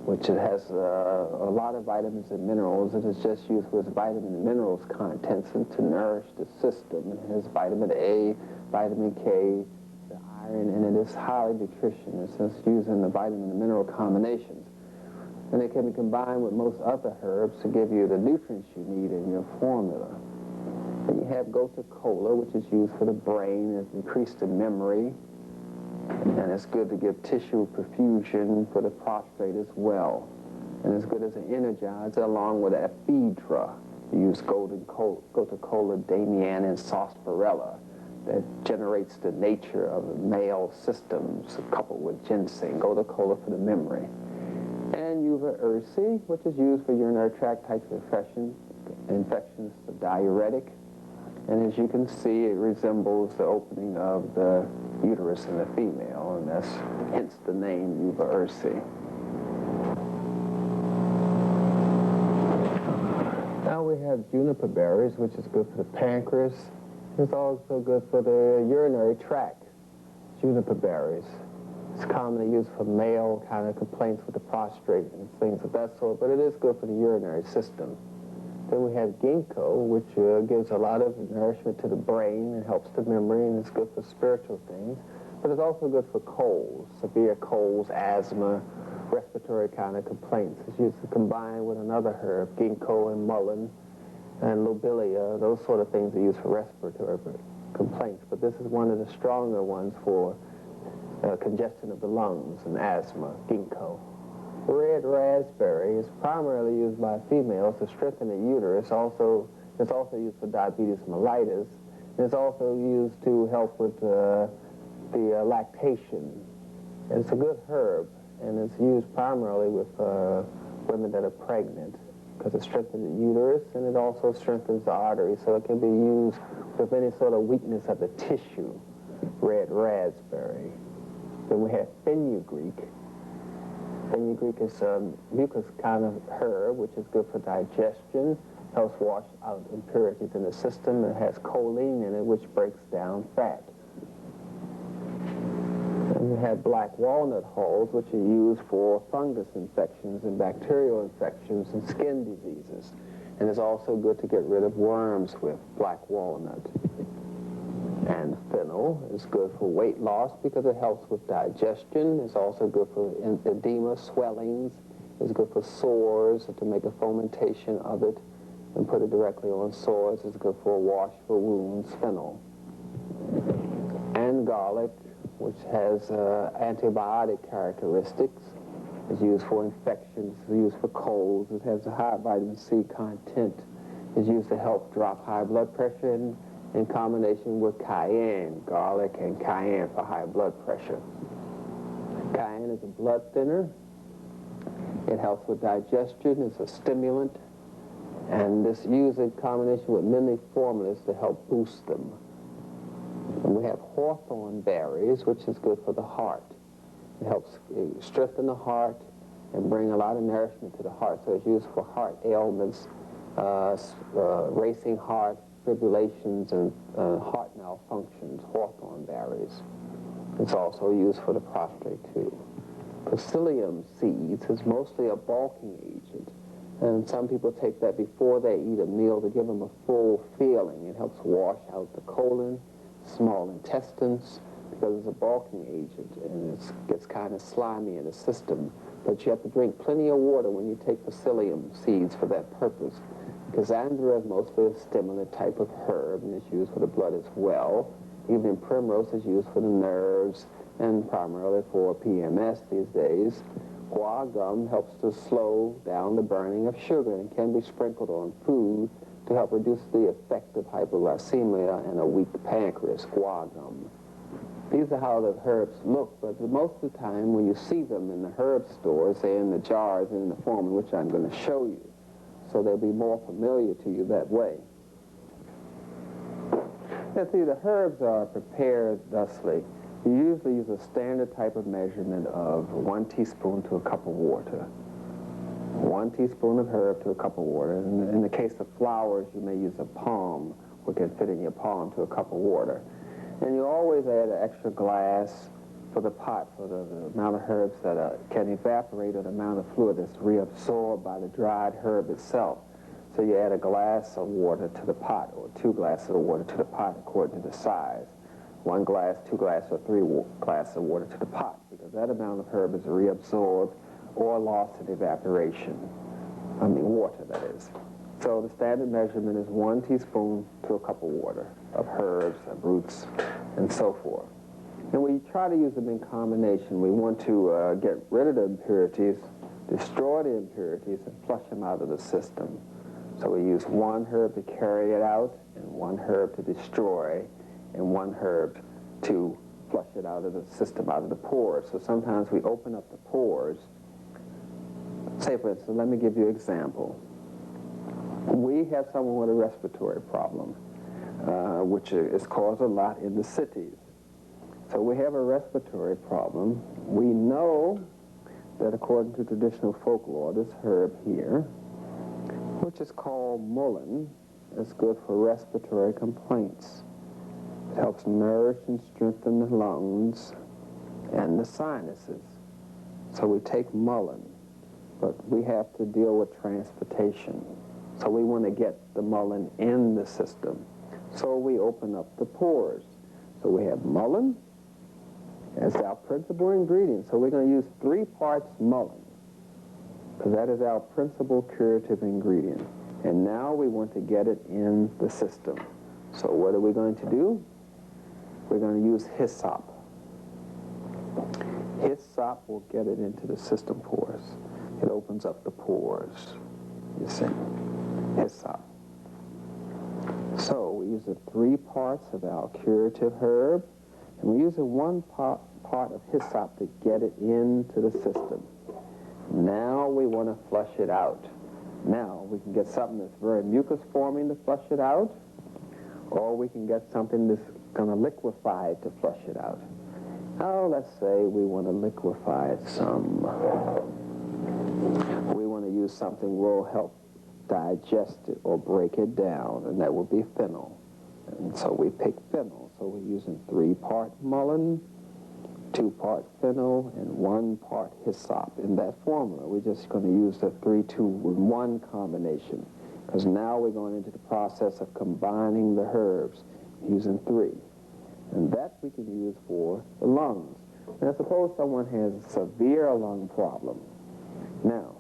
which it has a lot of vitamins and minerals. It is just used for its vitamin and minerals contents and to nourish the system. It has vitamin A, vitamin K, the iron, and it is highly nutritious. It's used in the vitamin and mineral combinations. And it can be combined with most other herbs to give you the nutrients you need in your formula. Then you have gotu kola, which is used for the brain. It's increased the memory, and it's good to give tissue perfusion for the prostate as well. And it's good as an energizer along with ephedra. You use gotu kola, damiana, and sarsaparilla that generates the nature of the male systems coupled with ginseng. Gotu kola for the memory. And yuva ursi, which is used for urinary tract types of infections, the diuretic. And as you can see, it resembles the opening of the uterus in the female, and that's hence the name yuva ursi. Now we have juniper berries, which is good for the pancreas. It's also good for the urinary tract, juniper berries. It's commonly used for male kind of complaints with the prostate and things of that sort, but it is good for the urinary system. Then we have ginkgo, which gives a lot of nourishment to the brain and helps the memory, and it's good for spiritual things. But it's also good for colds, severe colds, asthma, respiratory kind of complaints. It's used to combine with another herb, ginkgo and mullein and lobelia. Those sort of things are used for respiratory complaints. But this is one of the stronger ones for congestion of the lungs and asthma, ginkgo. The red raspberry is primarily used by females to strengthen the uterus. It's also used for diabetes mellitus. And it's also used to help with the lactation. And it's a good herb, and it's used primarily with women that are pregnant because it strengthens the uterus, and it also strengthens the arteries, so it can be used with any sort of weakness of the tissue, red raspberry. Then we have fenugreek. Fenugreek is a mucus kind of herb, which is good for digestion, helps wash out impurities in the system. It has choline in it, which breaks down fat. And we have black walnut hulls, which are used for fungus infections and bacterial infections and skin diseases. And it's also good to get rid of worms with black walnut. And fennel is good for weight loss because it helps with digestion. It's also good for edema, swellings. It's good for sores, to make a fomentation of it and put it directly on sores. It's good for a wash for wounds, fennel. And garlic, which has antibiotic characteristics, is used for infections, it's used for colds. It has a high vitamin C content. It's used to help drop high blood pressure in combination with cayenne, garlic and cayenne for high blood pressure. Cayenne is a blood thinner. It helps with digestion. It's a stimulant. And this used in combination with many formulas to help boost them. And we have hawthorn berries, which is good for the heart. It helps strengthen the heart and bring a lot of nourishment to the heart. So it's used for heart ailments, racing heart, fibrillations, and heart malfunctions, hawthorn berries. It's also used for the prostate, too. Psyllium seeds is mostly a bulking agent. And some people take that before they eat a meal to give them a full feeling. It helps wash out the colon, small intestines, because it's a bulking agent, and it gets kind of slimy in the system. But you have to drink plenty of water when you take psyllium seeds for that purpose. Cassandra is mostly a stimulant type of herb, and it's used for the blood as well. Even primrose is used for the nerves, and primarily for PMS these days. Guar gum helps to slow down the burning of sugar and can be sprinkled on food to help reduce the effect of hypoglycemia and a weak pancreas, guar gum. These are how the herbs look, but most of the time when you see them in the herb stores, they're in the jars and in the form in which I'm going to show you. So they'll be more familiar to you that way. Now see, the herbs are prepared thusly. You usually use a standard type of measurement of 1 teaspoon to a cup of water. 1 teaspoon of herb to a cup of water. In the case of flowers, you may use a palm, which can fit in your palm, to a cup of water. And you always add an extra glass for the pot, for the amount of herbs that can evaporate, or the amount of fluid that's reabsorbed by the dried herb itself. So you add a glass of water to the pot, or 2 glasses of water to the pot according to the size. 1 glass, 2 glasses, or 3 glasses of water to the pot, because that amount of herb is reabsorbed or lost in evaporation. I mean water, that is. So the standard measurement is 1 teaspoon to a cup of water of herbs, of roots, and so forth. And we try to use them in combination. We want to get rid of the impurities, destroy the impurities, and flush them out of the system. So we use 1 herb to carry it out, and 1 herb to destroy, and 1 herb to flush it out of the system, out of the pores. So sometimes we open up the pores. Say, for instance, let me give you an example. We have someone with a respiratory problem, which is caused a lot in the cities. So we have a respiratory problem. We know that according to traditional folklore, this herb here, which is called mullein, is good for respiratory complaints. It helps nourish and strengthen the lungs and the sinuses. So we take mullein, but we have to deal with transportation. So we want to get the mullein in the system. So we open up the pores. So we have mullein as our principal ingredient. So we're going to use 3 parts mullein, because that is our principal curative ingredient. And now we want to get it in the system. So what are we going to do? We're going to use hyssop. Hyssop will get it into the system pores. It opens up the pores, you see. Hyssop. So we use the 3 parts of our curative herb, and we use a 1 part of hyssop to get it into the system. Now we want to flush it out. Now we can get something that's very mucus forming to flush it out, or we can get something that's going to liquefy it to flush it out. Now let's say we want to liquefy it some. We want to use something that will help digest it or break it down, and that would be fennel. And so we pick fennel. So we're using 3 part mullein, 2 part fennel, and 1 part hyssop in that formula. We're just going to use the 3-2-1 combination, because now we're going into the process of combining the herbs using 3. And that we can use for the lungs. Now suppose someone has a severe lung problem. Now,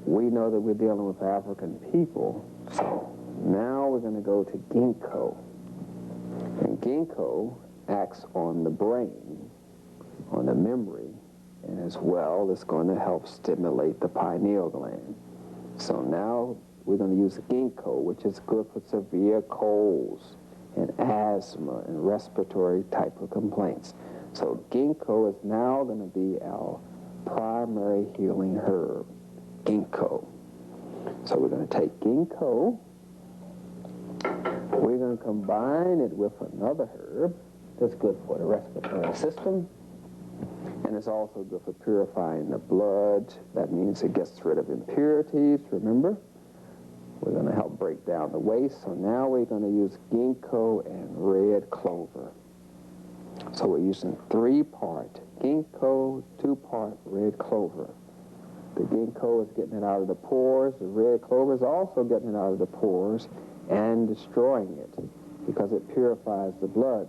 we know that we're dealing with African people, so now we're going to go to ginkgo. And ginkgo acts on the brain, on the memory, and as well it's going to help stimulate the pineal gland. So now we're going to use ginkgo, which is good for severe colds and asthma and respiratory type of complaints. So ginkgo is now going to be our primary healing herb, ginkgo. So we're going to take ginkgo, we're going to combine it with another herb that's good for the respiratory system, and it's also good for purifying the blood. That means it gets rid of impurities, remember? We're going to help break down the waste. So now we're going to use ginkgo and red clover. So we're using 3 part ginkgo, 2 part red clover. The ginkgo is getting it out of the pores. The red clover is also getting it out of the pores and destroying it because it purifies the blood.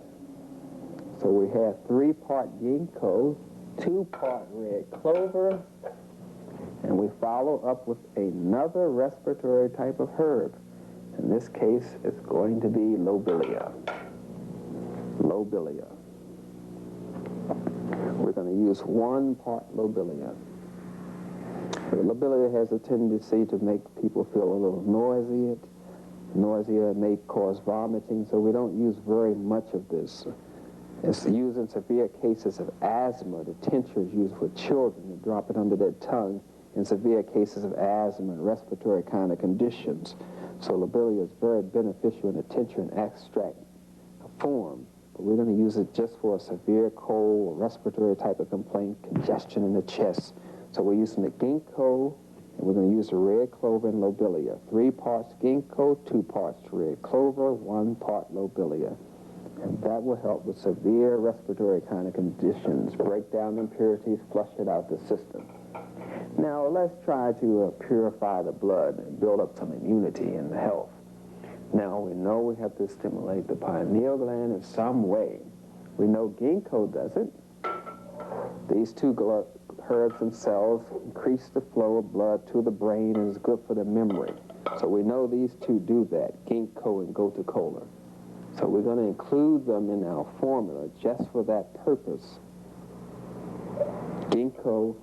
So we have 3 part ginkgo, 2 part red clover, and we follow up with another respiratory type of herb. In this case, it's going to be lobelia. Lobelia. We're going to use 1 part lobelia. Lobelia has a tendency to make people feel a little nausea may cause vomiting, so we don't use very much of this. It's used in severe cases of asthma. The tincture is used for children to drop it under their tongue in severe cases of asthma and respiratory kind of conditions. So lobelia is very beneficial in the tincture and extract form. But we're going to use it just for a severe cold or respiratory type of complaint, congestion in the chest. So we're using the ginkgo, and we're going to use the red clover and lobelia. 3 parts ginkgo, 2 parts red clover, 1 part lobelia. And that will help with severe respiratory kind of conditions, break down impurities, flush it out the system. Now let's try to purify the blood and build up some immunity in the health. Now we know we have to stimulate the pineal gland in some way. We know ginkgo does it. These 2 herbs themselves increase the flow of blood to the brain and is good for the memory. So we know these 2 do that, ginkgo and gotu-kola. So we're going to include them in our formula just for that purpose. Ginkgo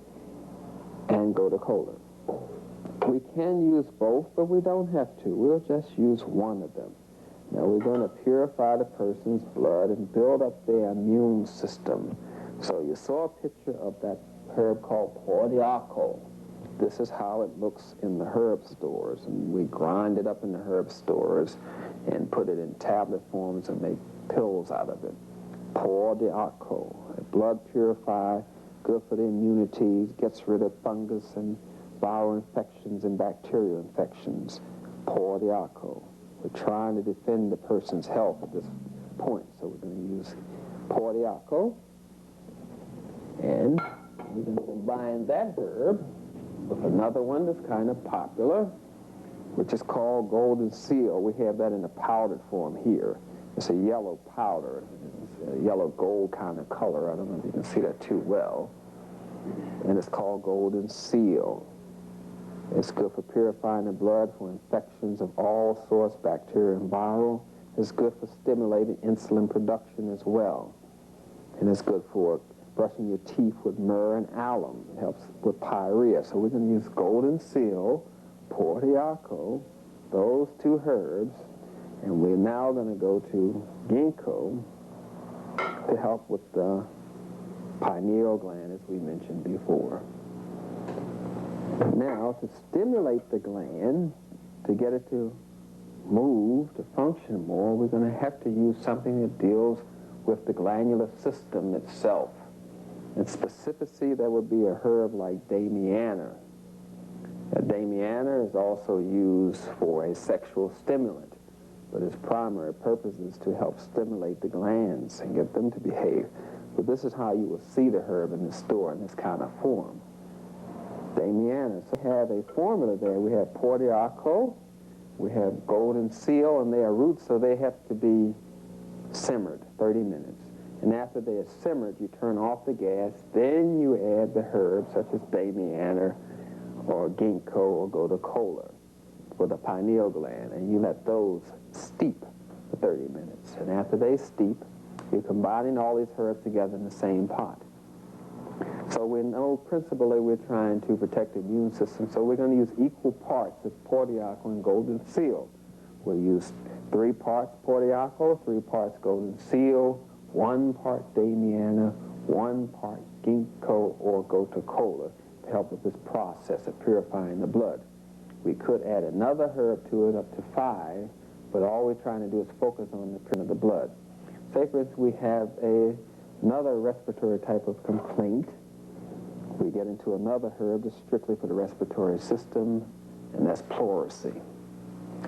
and gotu-kola. We can use both, but we don't have to. We'll just use one of them. Now we're going to purify the person's blood and build up their immune system. So you saw a picture of that herb called portiaco. This is how it looks in the herb stores, and we grind it up in the herb stores and put it in tablet forms and make pills out of it. Portiaco, a blood purifier, good for the immunities, gets rid of fungus and viral infections and bacterial infections. Portiaco. We're trying to defend the person's health at this point, so we're going to use portiaco, and we're going to combine that herb with another one that's kind of popular, which is called golden seal. We have that in a powdered form here. It's a yellow powder. It's a yellow gold kind of color. I don't know if you can see that too well. And it's called golden seal. It's good for purifying the blood for infections of all sorts, bacterial and viral. It's good for stimulating insulin production as well. And it's good for brushing your teeth with myrrh and alum. It helps with pyorrhea. So we're going to use golden seal, portiaco, those 2 herbs, and we're now going to go to ginkgo to help with the pineal gland, as we mentioned before. Now, to stimulate the gland, to get it to move, to function more, we're going to have to use something that deals with the glandular system itself. In specificity, that would be a herb like damiana. Damiana is also used for a sexual stimulant, but its primary purpose is to help stimulate the glands and get them to behave. But this is how you will see the herb in the store in this kind of form. Damiana. So we have a formula there. We have portiaco, we have golden seal, and they are roots, so they have to be simmered 30 minutes. And after they are simmered, you turn off the gas, then you add the herbs such as damiana or ginkgo or gotu-kola for the pineal gland, and you let those steep for 30 minutes. And after they steep, you're combining all these herbs together in the same pot. So we know principally we're trying to protect the immune system, so we're going to use equal parts of portiaco and golden seal. We'll use 3 parts portiaco, 3 parts golden seal, 1 part damiana, 1 part ginkgo or gotu-kola to help with this process of purifying the blood. We could add another herb to it, up to 5, but all we're trying to do is focus on the purifying of the blood. Say, for instance, we have another respiratory type of complaint. We get into another herb that's strictly for the respiratory system, and that's pleurisy.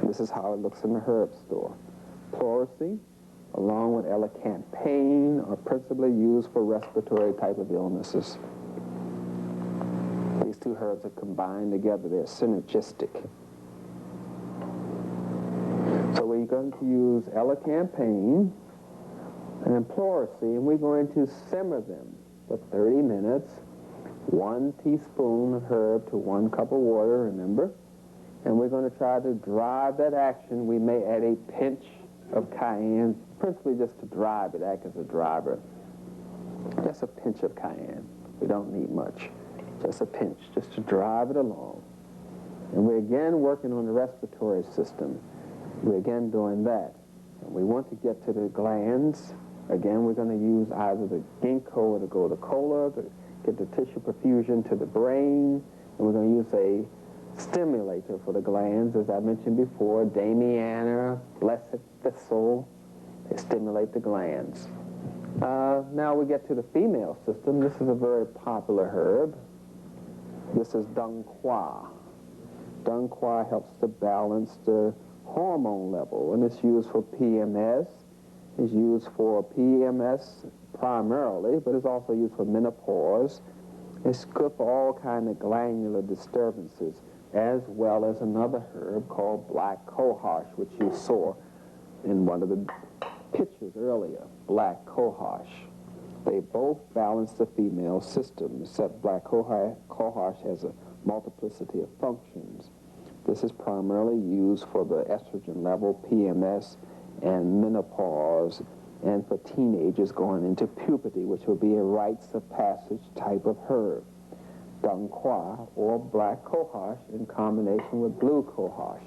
This is how it looks in the herb store. Pleurisy, along with elecampane, are principally used for respiratory type of illnesses. These 2 herbs are combined together. They're synergistic. So we're going to use elecampane and pleurisy, and we're going to simmer them for 30 minutes. 1 teaspoon of herb to 1 cup of water, remember? And we're going to try to drive that action. We may add a pinch of cayenne, principally just to drive it, act as a driver. Just a pinch of cayenne. We don't need much. Just a pinch, just to drive it along. And we're again working on the respiratory system. We're again doing that. And we want to get to the glands Again, we're going to use either the ginkgo or the gotu-kola to get the tissue perfusion to the brain, and we're going to use a stimulator for the glands, as I mentioned before, Damiana, blessed thistle. They stimulate the glands. Now we get to the female system. This is a very popular herb. This is dung qua. Dung qua helps to balance the hormone level, and it's used for PMS. It's used for PMS primarily, but it's also used for menopause. It's good for all kinds of glandular disturbances, as well as another herb called black cohosh, which you saw in one of the pictures earlier, black cohosh. They both balance the female system, except black cohosh has a multiplicity of functions. This is primarily used for the estrogen level, PMS, and menopause, and for teenagers going into puberty, which will be a rites of passage type of herb. Dung qua, or black cohosh, in combination with blue cohosh.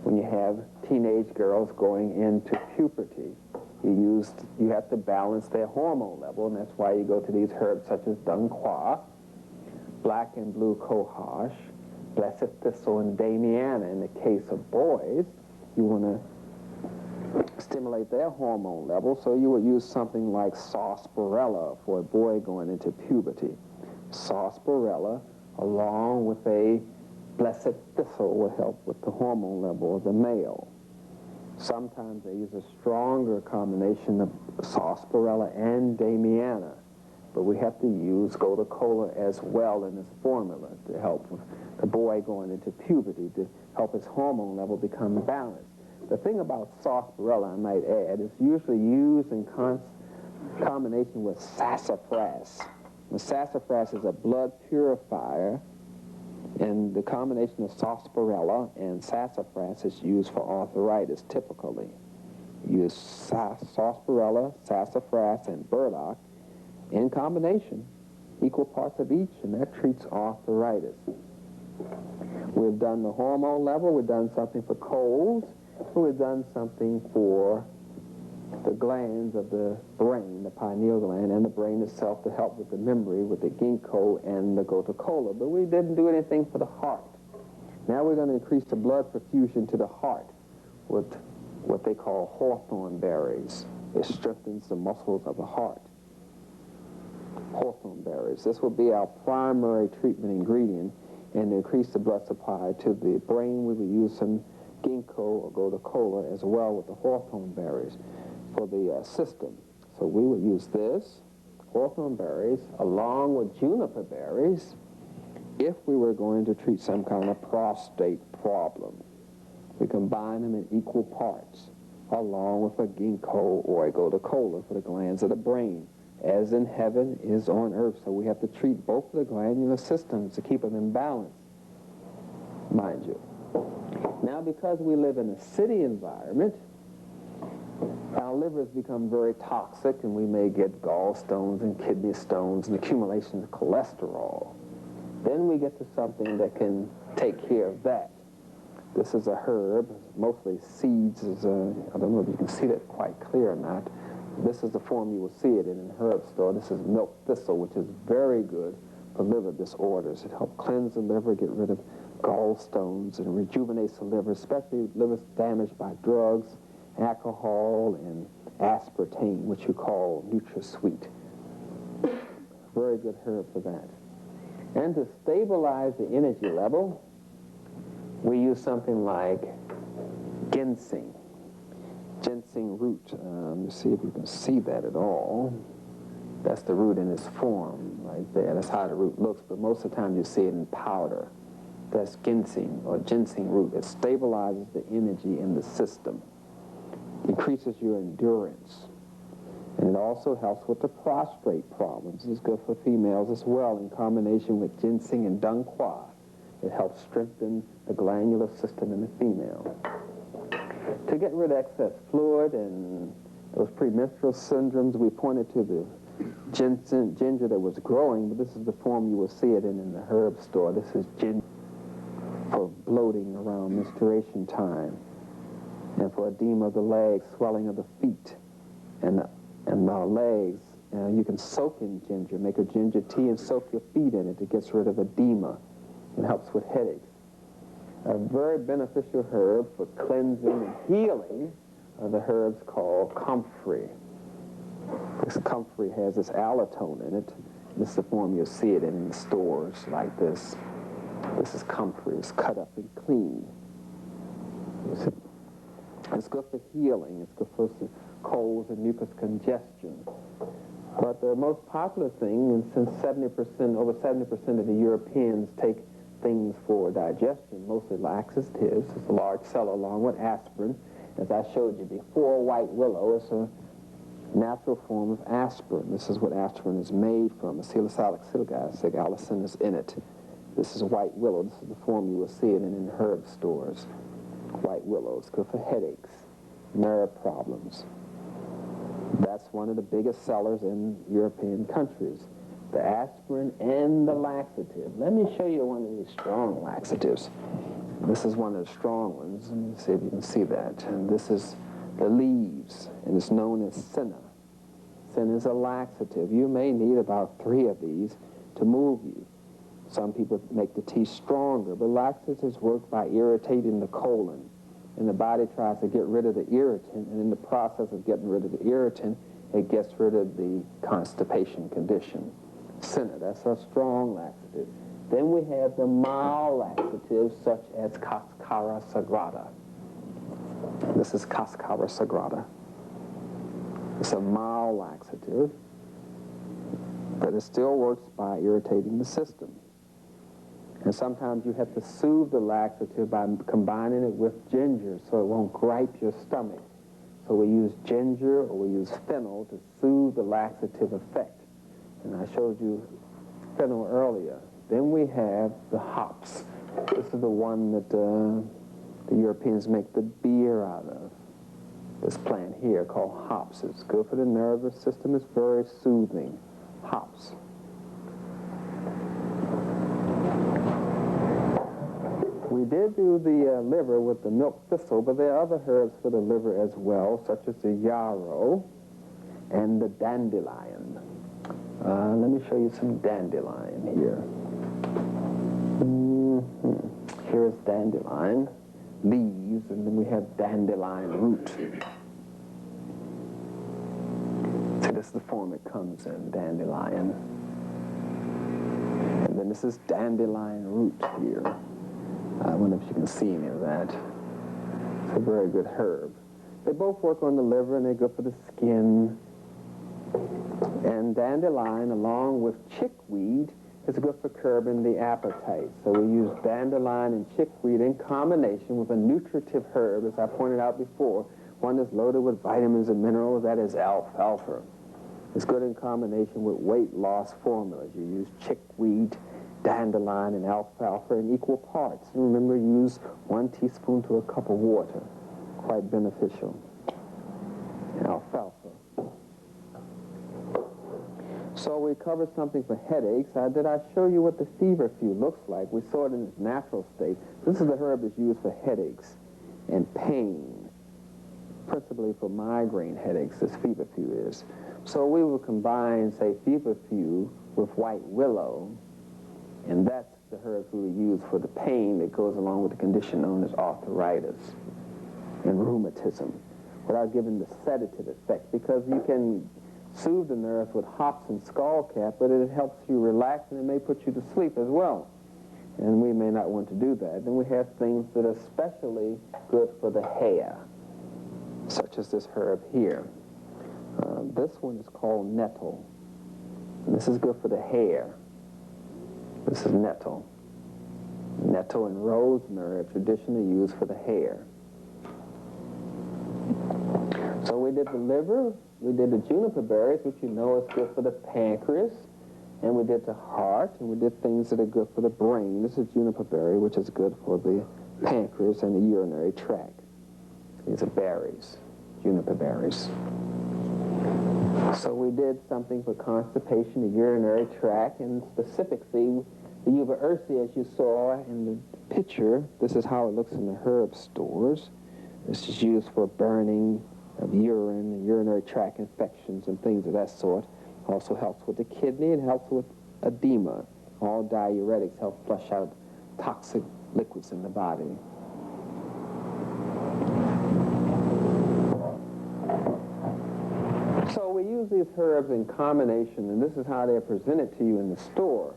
When you have teenage girls going into puberty, you have to balance their hormone level, and that's why you go to these herbs such as dung qua, black and blue cohosh, blessed thistle, and damiana. In the case of boys, you want to stimulate their hormone level, so you would use something like sarsaparilla for a boy going into puberty. Sarsaparilla, along with a blessed thistle, will help with the hormone level of the male. Sometimes they use a stronger combination of sarsaparilla and damiana, but we have to use gotu-kola as well in this formula to help with the boy going into puberty, to help his hormone level become balanced. The thing about sarsaparilla, I might add, is usually used in combination with sassafras. The sassafras is a blood purifier, and the combination of sarsaparilla and sassafras is used for arthritis typically. You use sarsaparilla, sassafras, and burdock in combination, equal parts of each, and that treats arthritis. We've done the hormone level, we've done something for colds, we've done something for the glands of the brain, the pineal gland, and the brain itself to help with the memory with the ginkgo and the gotu-kola, but we didn't do anything for the heart. Now we're going to increase the blood perfusion to the heart with what they call hawthorn berries. It strengthens the muscles of the heart. Hawthorn berries. This will be our primary treatment ingredient, and to increase the blood supply to the brain, we will use some ginkgo or gotu-kola as well with the hawthorn berries for the system. So we would use this, hawthorn berries, along with juniper berries, if we were going to treat some kind of prostate problem. We combine them in equal parts, along with a ginkgo or a gotu-kola for the glands of the brain. As in heaven is on earth, so we have to treat both of the glandular systems to keep them in balance, mind you. Now, because we live in a city environment, our livers become very toxic, and we may get gallstones and kidney stones and accumulation of cholesterol. Then we get to something that can take care of that. This is a herb, mostly seeds. I don't know if you can see that quite clear or not. This is the form you will see it in a herb store. This is milk thistle, which is very good for liver disorders. It helps cleanse the liver, get rid of gallstones, and rejuvenates the liver, especially livers damaged by drugs, alcohol, and aspartame, which you call NutraSweet. Very good herb for that. And to stabilize the energy level, we use something like ginseng. Ginseng root. Let me see if you can see that at all. That's the root in its form right there. That's how the root looks, but most of the time you see it in powder. That's ginseng or ginseng root. It stabilizes the energy in the system, increases your endurance, and it also helps with the prostrate problems. It's good for females as well in combination with ginseng and dung qua. It helps strengthen the glandular system in the female. To get rid of excess fluid and those premenstrual syndromes, we pointed to the ginger that was growing, but this is the form you will see it in the herb store. This is ginger for bloating around menstruation time, and for edema of the legs, swelling of the feet, and And legs, you can soak in ginger, make a ginger tea and soak your feet in it. It gets rid of edema and helps with headaches. A very beneficial herb for cleansing and healing are the herbs called comfrey. This comfrey has this allantoin in it. This is the form you'll see it in the stores like this. This is comfrey. It's cut up and clean. It's good for healing. It's good for colds and mucus congestion. But the most popular thing, and since over 70% of the Europeans take things for digestion, mostly laxatives, it's a large seller along with aspirin. As I showed you before, white willow is a natural form of aspirin. This is what aspirin is made from. Acetylsalicylic acid, allicin is in it. This is white willow. This is the form you will see it in herb stores. White willow is good for headaches, nerve problems. That's one of the biggest sellers in European countries, the aspirin and the laxative. Let me show you one of these strong laxatives. This is one of the strong ones. Let me see if you can see that. And this is the leaves, and it's known as senna. Senna is a laxative. You may need about 3 of these to move you. Some people make the tea stronger, but laxatives work by irritating the colon. And the body tries to get rid of the irritant, and in the process of getting rid of the irritant, it gets rid of the constipation condition. Senna, that's a strong laxative. Then we have the mild laxatives, such as Cascara sagrada. This is Cascara sagrada. It's a mild laxative, but it still works by irritating the system. And sometimes you have to soothe the laxative by combining it with ginger so it won't gripe your stomach. So we use ginger or we use fennel to soothe the laxative effect. And I showed you fennel earlier. Then we have the hops. This is the one that the Europeans make the beer out of. This plant here called hops. It's good for the nervous system. It's very soothing. Hops. We did do the liver with the milk thistle, but there are other herbs for the liver as well, such as the yarrow and the dandelion. Let me show you some dandelion here. Here is dandelion leaves, and then we have dandelion root. See, this is the form it comes in, dandelion. And then this is dandelion root here. I wonder if you can see any of that. It's a very good herb. They both work on the liver, and they're good for the skin. And dandelion, along with chickweed, is good for curbing the appetite. So we use dandelion and chickweed in combination with a nutritive herb, as I pointed out before. One that's loaded with vitamins and minerals, that is alfalfa. It's good in combination with weight loss formulas. You use chickweed, dandelion, and alfalfa in equal parts. And remember, use 1 teaspoon to a cup of water. Quite beneficial. Alfalfa. So we covered something for headaches. Did I show you what the feverfew looks like? We saw it in its natural state. This is the herb that's used for headaches and pain, principally for migraine headaches, this feverfew is. So we will combine, say, feverfew with white willow, and that's the herbs we would use for the pain that goes along with the condition known as arthritis and rheumatism, without giving the sedative effect, because you can soothe the nerves with hops and skullcap, but it helps you relax, and it may put you to sleep as well. And we may not want to do that. Then we have things that are especially good for the hair, such as this herb here. This one is called nettle. And this is good for the hair. This is nettle. Nettle and rosemary are traditionally used for the hair. So we did the liver, we did the juniper berries, which you know is good for the pancreas, and we did the heart, and we did things that are good for the brain. This is juniper berry, which is good for the pancreas and the urinary tract. These are berries, juniper berries. So we did something for constipation, the urinary tract, and specifically the yuba ursi, as you saw in the picture. This is how it looks in the herb stores. This is used for burning of urine and urinary tract infections and things of that sort. Also helps with the kidney and helps with edema. All diuretics help flush out toxic liquids in the body. So we use these herbs in combination, and this is how they're presented to you in the store.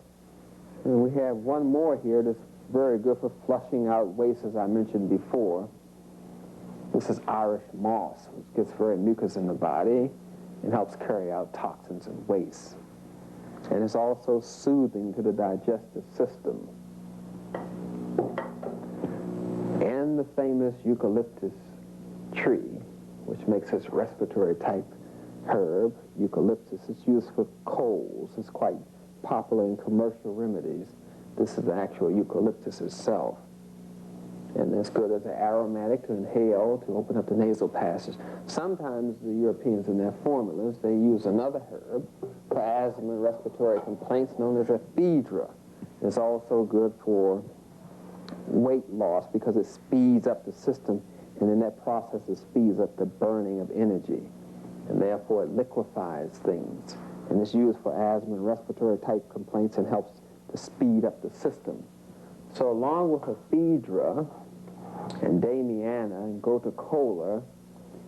And we have one more here that's very good for flushing out waste, as I mentioned before. This is Irish moss, which gets very mucus in the body and helps carry out toxins and waste. And it's also soothing to the digestive system. And the famous eucalyptus tree, which makes this respiratory type herb. Eucalyptus is used for colds. It's quite popular in commercial remedies. This is the actual eucalyptus itself. And it's good as an aromatic to inhale, to open up the nasal passage. Sometimes the Europeans in their formulas, they use another herb for asthma and respiratory complaints known as ephedra. It's also good for weight loss because it speeds up the system, and in that process it speeds up the burning of energy, and therefore it liquefies things. And it's used for asthma and respiratory type complaints and helps to speed up the system. So along with ephedra and damiana and gotu-kola,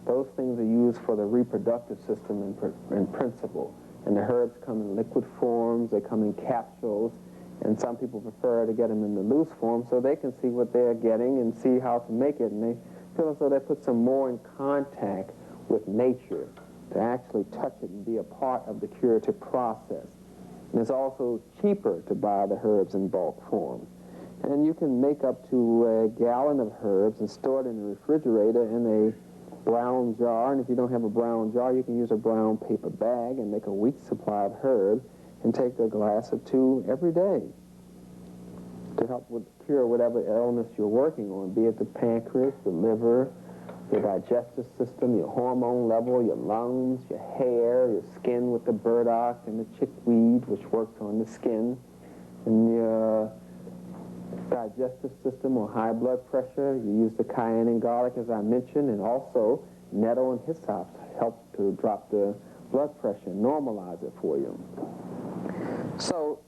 those things are used for the reproductive system in principle. And the herbs come in liquid forms, they come in capsules, and some people prefer to get them in the loose form so they can see what they're getting and see how to make it. And they feel as though they put some more in contact with nature to actually touch it and be a part of the curative process. And it's also cheaper to buy the herbs in bulk form. And you can make up to a gallon of herbs and store it in the refrigerator in a brown jar. And if you don't have a brown jar, you can use a brown paper bag and make a week's supply of herbs and take a glass or two every day to help cure whatever illness you're working on, be it the pancreas, the liver, your digestive system, your hormone level, your lungs, your hair, your skin with the burdock and the chickweed, which works on the skin, and your digestive system or high blood pressure. You use the cayenne and garlic, as I mentioned, and also nettle and hyssop help to drop the blood pressure and normalize it for you. So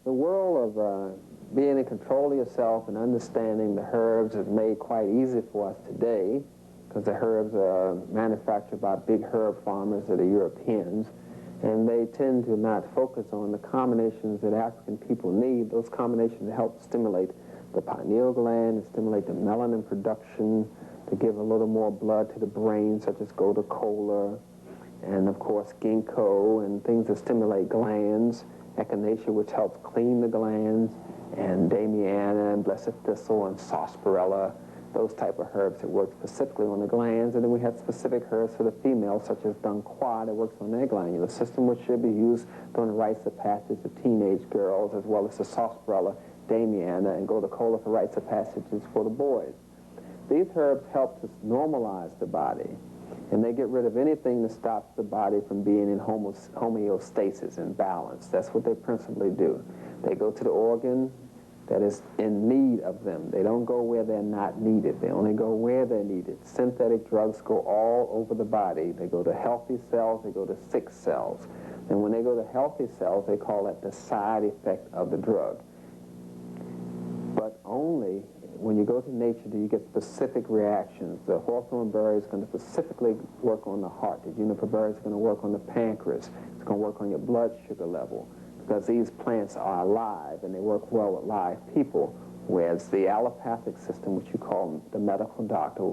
the world of being in control of yourself and understanding the herbs is made quite easy for us today, because the herbs are manufactured by big herb farmers that are Europeans, and they tend to not focus on the combinations that African people need. Those combinations help stimulate the pineal gland and stimulate the melanin production to give a little more blood to the brain, such as gotu-kola, and of course ginkgo, and things that stimulate glands, echinacea, which helps clean the glands, and damiana and blessed thistle and sarsaparilla, those type of herbs that work specifically on the glands. And then we have specific herbs for the female, such as dunquois, that works on their glandular system, which should be used during the rites of passage of teenage girls, as well as the sarsaparilla, damiana, and gotu-kola for rites of passages for the boys. These herbs help to normalize the body, and they get rid of anything that stops the body from being in homeostasis and balance. That's what they principally do. They go to the organ that is in need of them. They don't go where they're not needed. They only go where they're needed. Synthetic drugs go all over the body. They go to healthy cells, they go to sick cells. And when they go to healthy cells, they call it the side effect of the drug. But only when you go to nature do you get specific reactions. The hawthorn berry is going to specifically work on the heart. The juniper berry is going to work on the pancreas. It's going to work on your blood sugar level, because these plants are alive and they work well with live people, whereas the allopathic system, which you call the medical doctor,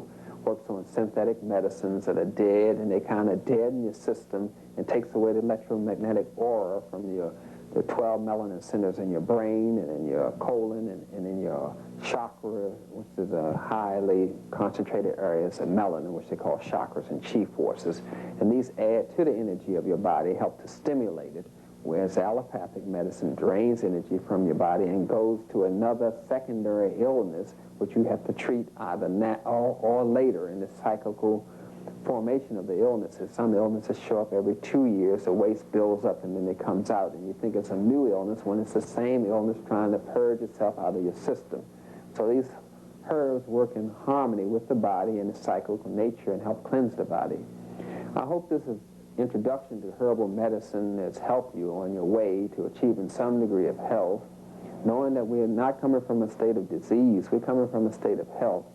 works on synthetic medicines that are dead, and they kind of deaden your system and takes away the electromagnetic aura from the 12 melanin centers in your brain and in your colon and in your chakra, which is a highly concentrated areas of melanin, which they call chakras and chi forces. And these add to the energy of your body, help to stimulate it, whereas allopathic medicine drains energy from your body and goes to another secondary illness, which you have to treat either now or later in the cyclical formation of the illnesses. Some illnesses show up every 2 years, the waste builds up and then it comes out, and you think it's a new illness when it's the same illness trying to purge itself out of your system. So these herbs work in harmony with the body and the cyclical nature and help cleanse the body. I hope this is introduction to herbal medicine has helped you on your way to achieving some degree of health, knowing that we're not coming from a state of disease, we're coming from a state of health.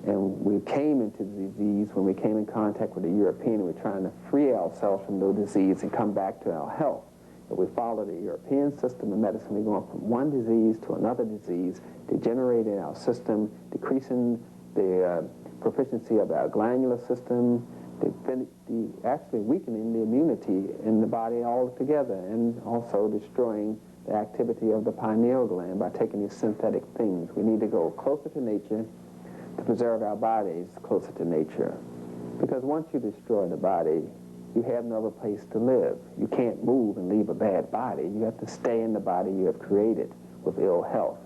And we came into disease when we came in contact with the European, and we're trying to free ourselves from those disease and come back to our health. If we follow the European system of medicine, we're going from one disease to another disease, degenerating our system, decreasing the proficiency of our glandular system, actually weakening the immunity in the body altogether, and also destroying the activity of the pineal gland by taking these synthetic things. We need to go closer to nature to preserve our bodies closer to nature. Because once you destroy the body, you have no other place to live. You can't move and leave a bad body. You have to stay in the body you have created with ill health.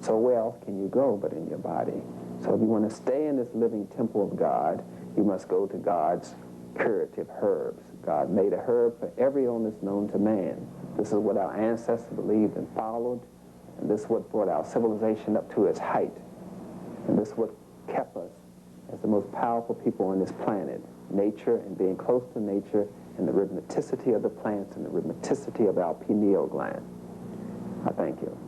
So where else can you go but in your body? So if you want to stay in this living temple of God, you must go to God's curative herbs. God made a herb for every illness known to man. This is what our ancestors believed and followed, and this is what brought our civilization up to its height. And this is what kept us as the most powerful people on this planet. Nature and being close to nature, and the rhythmicity of the plants and the rhythmicity of our pineal gland. I thank you.